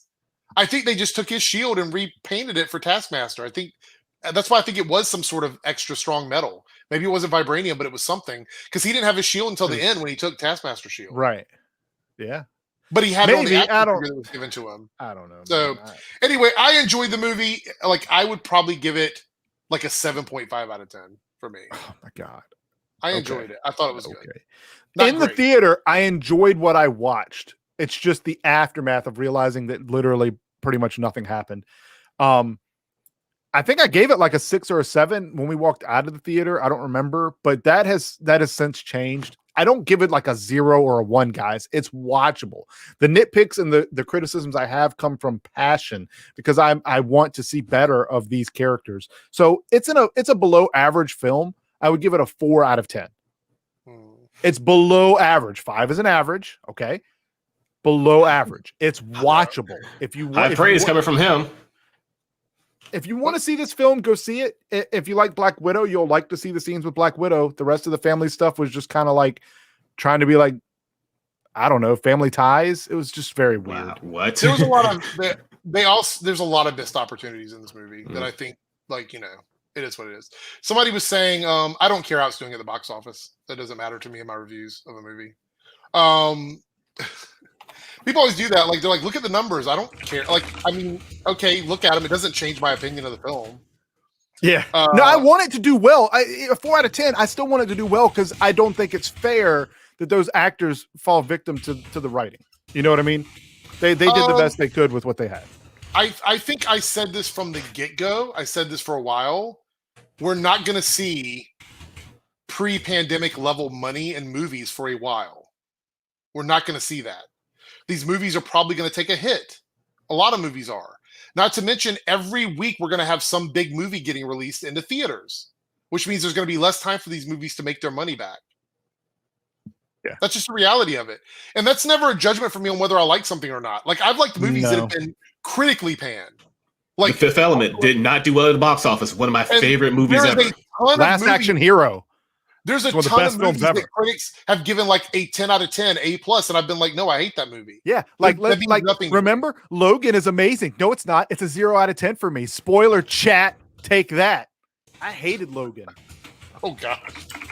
I think they just took his shield and repainted it for Taskmaster. I think that's why I think it was some sort of extra strong metal. Maybe it wasn't vibranium, but it was something, because he didn't have his shield until the end when he took Taskmaster's shield. Right. Yeah. But he had it on the action figure that was given to him. I don't know. So anyway, I enjoyed the movie. Like, I would probably give it like a 7.5 out of 10 for me. Oh my God. I enjoyed it. I thought it was good. In the theater, I enjoyed what I watched. It's just the aftermath of realizing that literally pretty much nothing happened. I think I gave it like a 6 or a 7 when we walked out of the theater. I don't remember, but that has since changed. I don't give it like a 0 or a 1, guys. It's watchable. The nitpicks and the criticisms I have come from passion, because I want to see better of these characters. So it's a below average film. I would give it a 4 out of 10. It's below average. 5 is an average. Okay. Below average. It's watchable. If you want, high praise coming from him. If you want to see this film, go see it. If you like Black Widow, you'll like to see the scenes with Black Widow. The rest of the family stuff was just kind of like trying to be like, I don't know, family ties. It was just very weird. Wow. What? There was a lot of there's a lot of missed opportunities in this movie that I think, like, it is what it is. Somebody was saying, I don't care how it's doing at the box office. That doesn't matter to me in my reviews of a movie. People always do that. Like, they're like, look at the numbers. I don't care. Like, I mean, okay, look at them. It doesn't change my opinion of the film. Yeah. No, I want it to do well. A 4 out of 10. I still want it to do well, because I don't think it's fair that those actors fall victim to the writing. You know what I mean? They did the best they could with what they had. I think I said this from the get-go. I said this for a while. We're not going to see pre-pandemic level money in movies for a while. We're not going to see that. These movies are probably going to take a hit. A lot of movies are. Not to mention, every week we're going to have some big movie getting released into theaters, which means there's going to be less time for these movies to make their money back. Yeah. That's just the reality of it. And that's never a judgment for me on whether I like something or not. Like, I've liked movies that have been critically panned. Like, The Fifth Element did not do well at the box office. One of my favorite movies ever. Last Action Hero. There's a ton of movies that critics have given like a 10 out of 10, A+, and I've been like, no, I hate that movie. Yeah, like remember, Logan is amazing. No, it's not. It's a 0 out of 10 for me. Spoiler chat, take that. I hated Logan. Oh, God.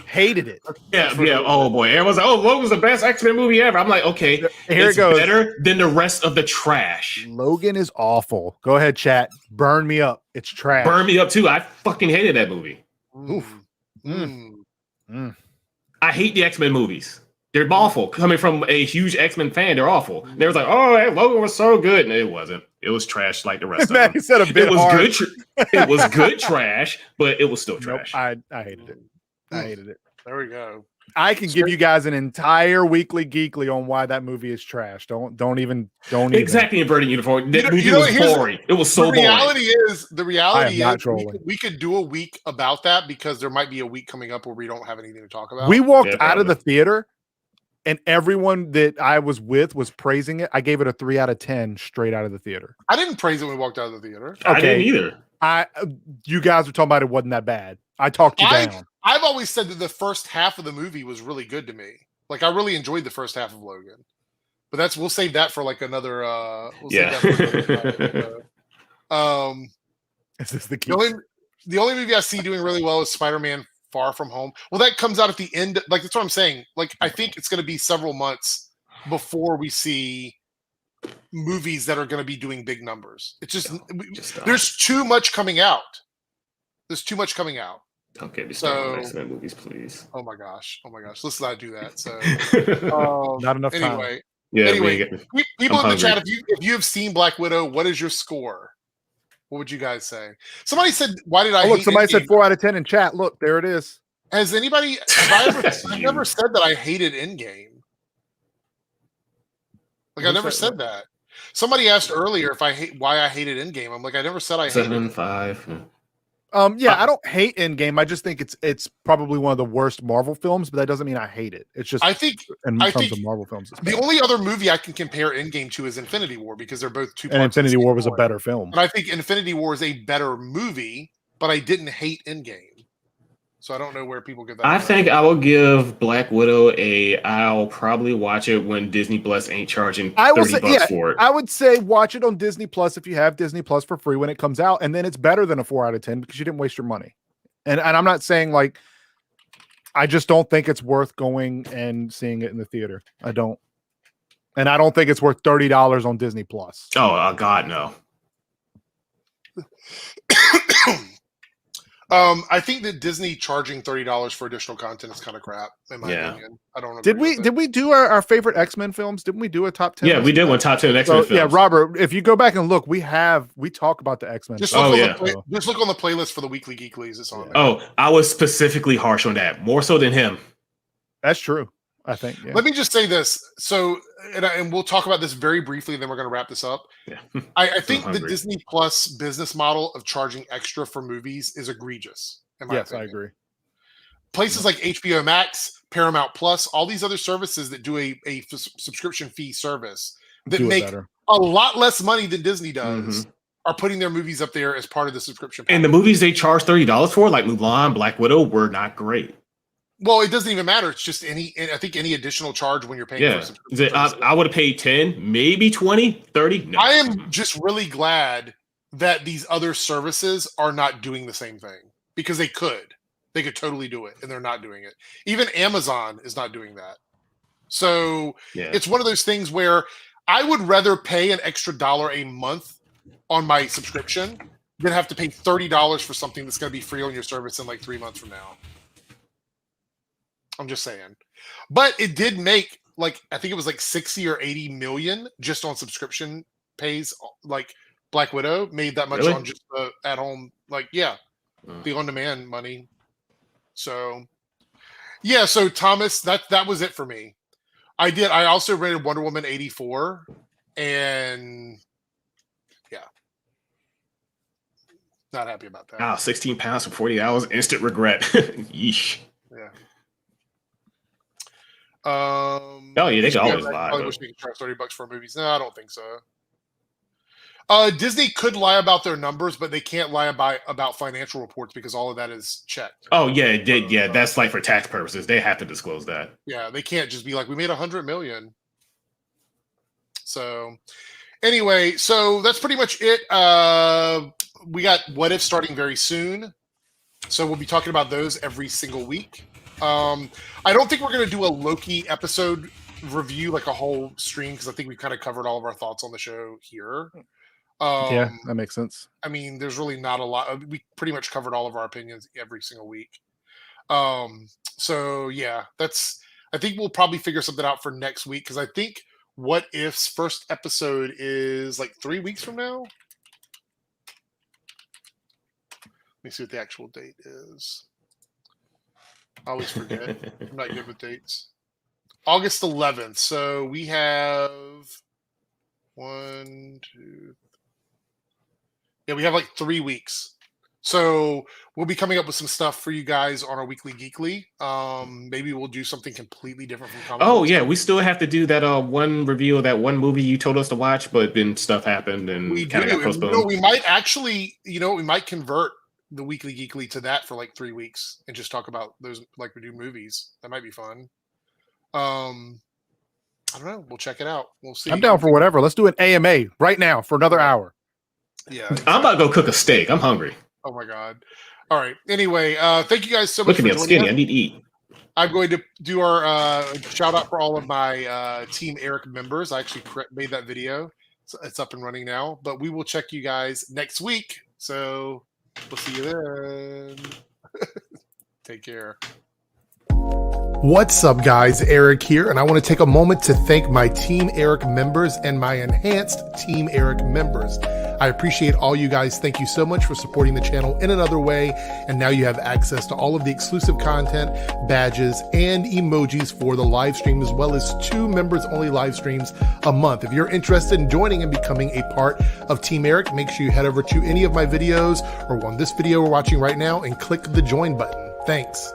Hated it. Yeah. Oh, boy. Everyone's like, oh, Logan's the best X-Men movie ever. I'm like, okay, here it goes. Better than the rest of the trash. Logan is awful. Go ahead, chat. Burn me up. It's trash. Burn me up, too. I fucking hated that movie. Oof. I hate the X-Men movies. They're awful. Coming from a huge X-Men fan, they're awful. They was like, oh, hey, Logan was so good. And it wasn't. It was trash like the rest of them. He said a bit it was hard. good. It was good trash, but it was still trash. Nope, I hated it. I hated it. There we go. I can give you guys an entire weekly geekly on why that movie is trash. Don't even. Exactly, inverted uniform. That movie know, was boring. It was so the reality boring. is the reality not is trolling. we could do a week about that because there might be a week coming up where we don't have anything to talk about. We walked out of the theater, and everyone that I was with was praising it. I gave it a 3 out of 10 straight out of the theater. I didn't praise it when we walked out of the theater. I didn't either. You guys were talking about it wasn't that bad. I talked you down. I've always said that the first half of the movie was really good to me. Like I really enjoyed the first half of Logan. But we'll save that for like another Yeah. Is this the only movie I see doing really well is Spider-Man Far From Home. Well, that comes out at the end. Like that's what I'm saying. Like I think it's going to be several months before we see movies that are going to be doing big numbers. It's just there's too much coming out. There's too much coming out. Don't get me started on X-Men movies, please. Oh my gosh. Let's not do that. So not enough time. Anyway. Yeah. Anyway, people in the chat, if you have seen Black Widow, what is your score? What would you guys say? Somebody said, "Why did I?" Look, somebody said 4 out of 10 in chat. Look, there it is. Has anybody? I've never said that I hated Endgame. Like I never said that. Somebody asked earlier why I hated Endgame. I'm like, I never said I hated 7.5. I don't hate Endgame. I just think it's probably one of the worst Marvel films, but that doesn't mean I hate it. It's just I think in terms of Marvel films, the only other movie I can compare Endgame to is Infinity War because they're both two. And Infinity War was a better film. And I think Infinity War is a better movie, but I didn't hate Endgame. So I don't know where people get that. I think I will give Black Widow I'll probably watch it when Disney Plus ain't charging $30 for it. I would say watch it on Disney Plus if you have Disney Plus for free when it comes out, and then it's better than a 4 out of 10 because you didn't waste your money. And I'm not saying like I just don't think it's worth going and seeing it in the theater. I don't. And I don't think it's worth $30 on Disney Plus. Oh God, no. I think that Disney charging $30 for additional content is kind of crap, in my opinion. I don't. Did we do our favorite X-Men films? Didn't we do a top 10? Yeah, we did one top 10 X-Men films. Yeah, Robert, if you go back and look, we talk about the X-Men. Just look on the playlist for the weekly Geeklies. It's on there. Oh, I was specifically harsh on that, more so than him. That's true. I think. Yeah. Let me just say this. So, and we'll talk about this very briefly, and then we're going to wrap this up. Yeah. I think the Disney Plus business model of charging extra for movies is egregious. In my opinion. I agree. Places like HBO Max, Paramount Plus, all these other services that do a subscription fee service that make a lot less money than Disney does are putting their movies up there as part of the subscription package. And the movies they charge $30 for, like Mulan, Black Widow, were not great. Well, it doesn't even matter. It's just I think any additional charge when you're paying for a subscription. I would have paid 10, maybe 20, 30. No. I am just really glad that these other services are not doing the same thing because they could. They could totally do it, and they're not doing it. Even Amazon is not doing that. So it's one of those things where I would rather pay an extra $1 a month on my subscription than have to pay $30 for something that's going to be free on your service in like 3 months from now. I'm just saying. But it did make I think it was like 60 or 80 million just on subscription pays. Like Black Widow made that much on just the at home, the on demand money. So so Thomas, that was it for me. I also rated Wonder Woman 84 and not happy about that. Wow, 16 pounds for 40 hours, instant regret. Yeesh. Yeah. They can always lie. I wish we could charge $30 for movies. No, I don't think so. Disney could lie about their numbers, but they can't lie about financial reports because all of that is checked. Oh yeah, that's like for tax purposes. They have to disclose that. Yeah, they can't just be like, we made $100 million. So anyway, so that's pretty much it. We got What If starting very soon, so we'll be talking about those every single week. I don't think we're going to do a Loki episode review, like a whole stream, because I think we've kind of covered all of our thoughts on the show here. Yeah, that makes sense. I mean, there's really not a lot. We pretty much covered all of our opinions every single week. So yeah, I think we'll probably figure something out for next week, because I think What If's first episode is like 3 weeks from now. Let me see what the actual date is. I always forget. I'm not good with dates. August 11th. So we have 1, 2. Yeah, we have like 3 weeks. So we'll be coming up with some stuff for you guys on our weekly geekly. Maybe we'll do something completely different from comic Oh books. yeah, we still have to do that one review of that one movie you told us to watch, but then stuff happened and We kind of do. got And, postponed. we might actually, we might convert the weekly geekly to that for like 3 weeks and just talk about those like we do movies. That might be fun. I don't know. We'll check it out. We'll see. I'm down for whatever. Let's do an AMA right now for another hour. Yeah. I'm about to go cook a steak. I'm hungry. Oh my god. All right. Anyway, thank you guys so much. Look at me, I'm joining skinny. us. I need to eat. I'm going to do our shout out for all of my Team Eric members. I actually made that video. So it's up and running now. But we will check you guys next week. So we'll see you then. Take care. What's up, guys? Eric here, and I want to take a moment to thank my Team Eric members and my enhanced Team Eric members. I appreciate all you guys. Thank you so much for supporting the channel in another way, and now you have access to all of the exclusive content, badges, and emojis for the live stream, as well as 2 members-only live streams a month. If you're interested in joining and becoming a part of Team Eric, make sure you head over to any of my videos or on this video we're watching right now and click the join button. Thanks.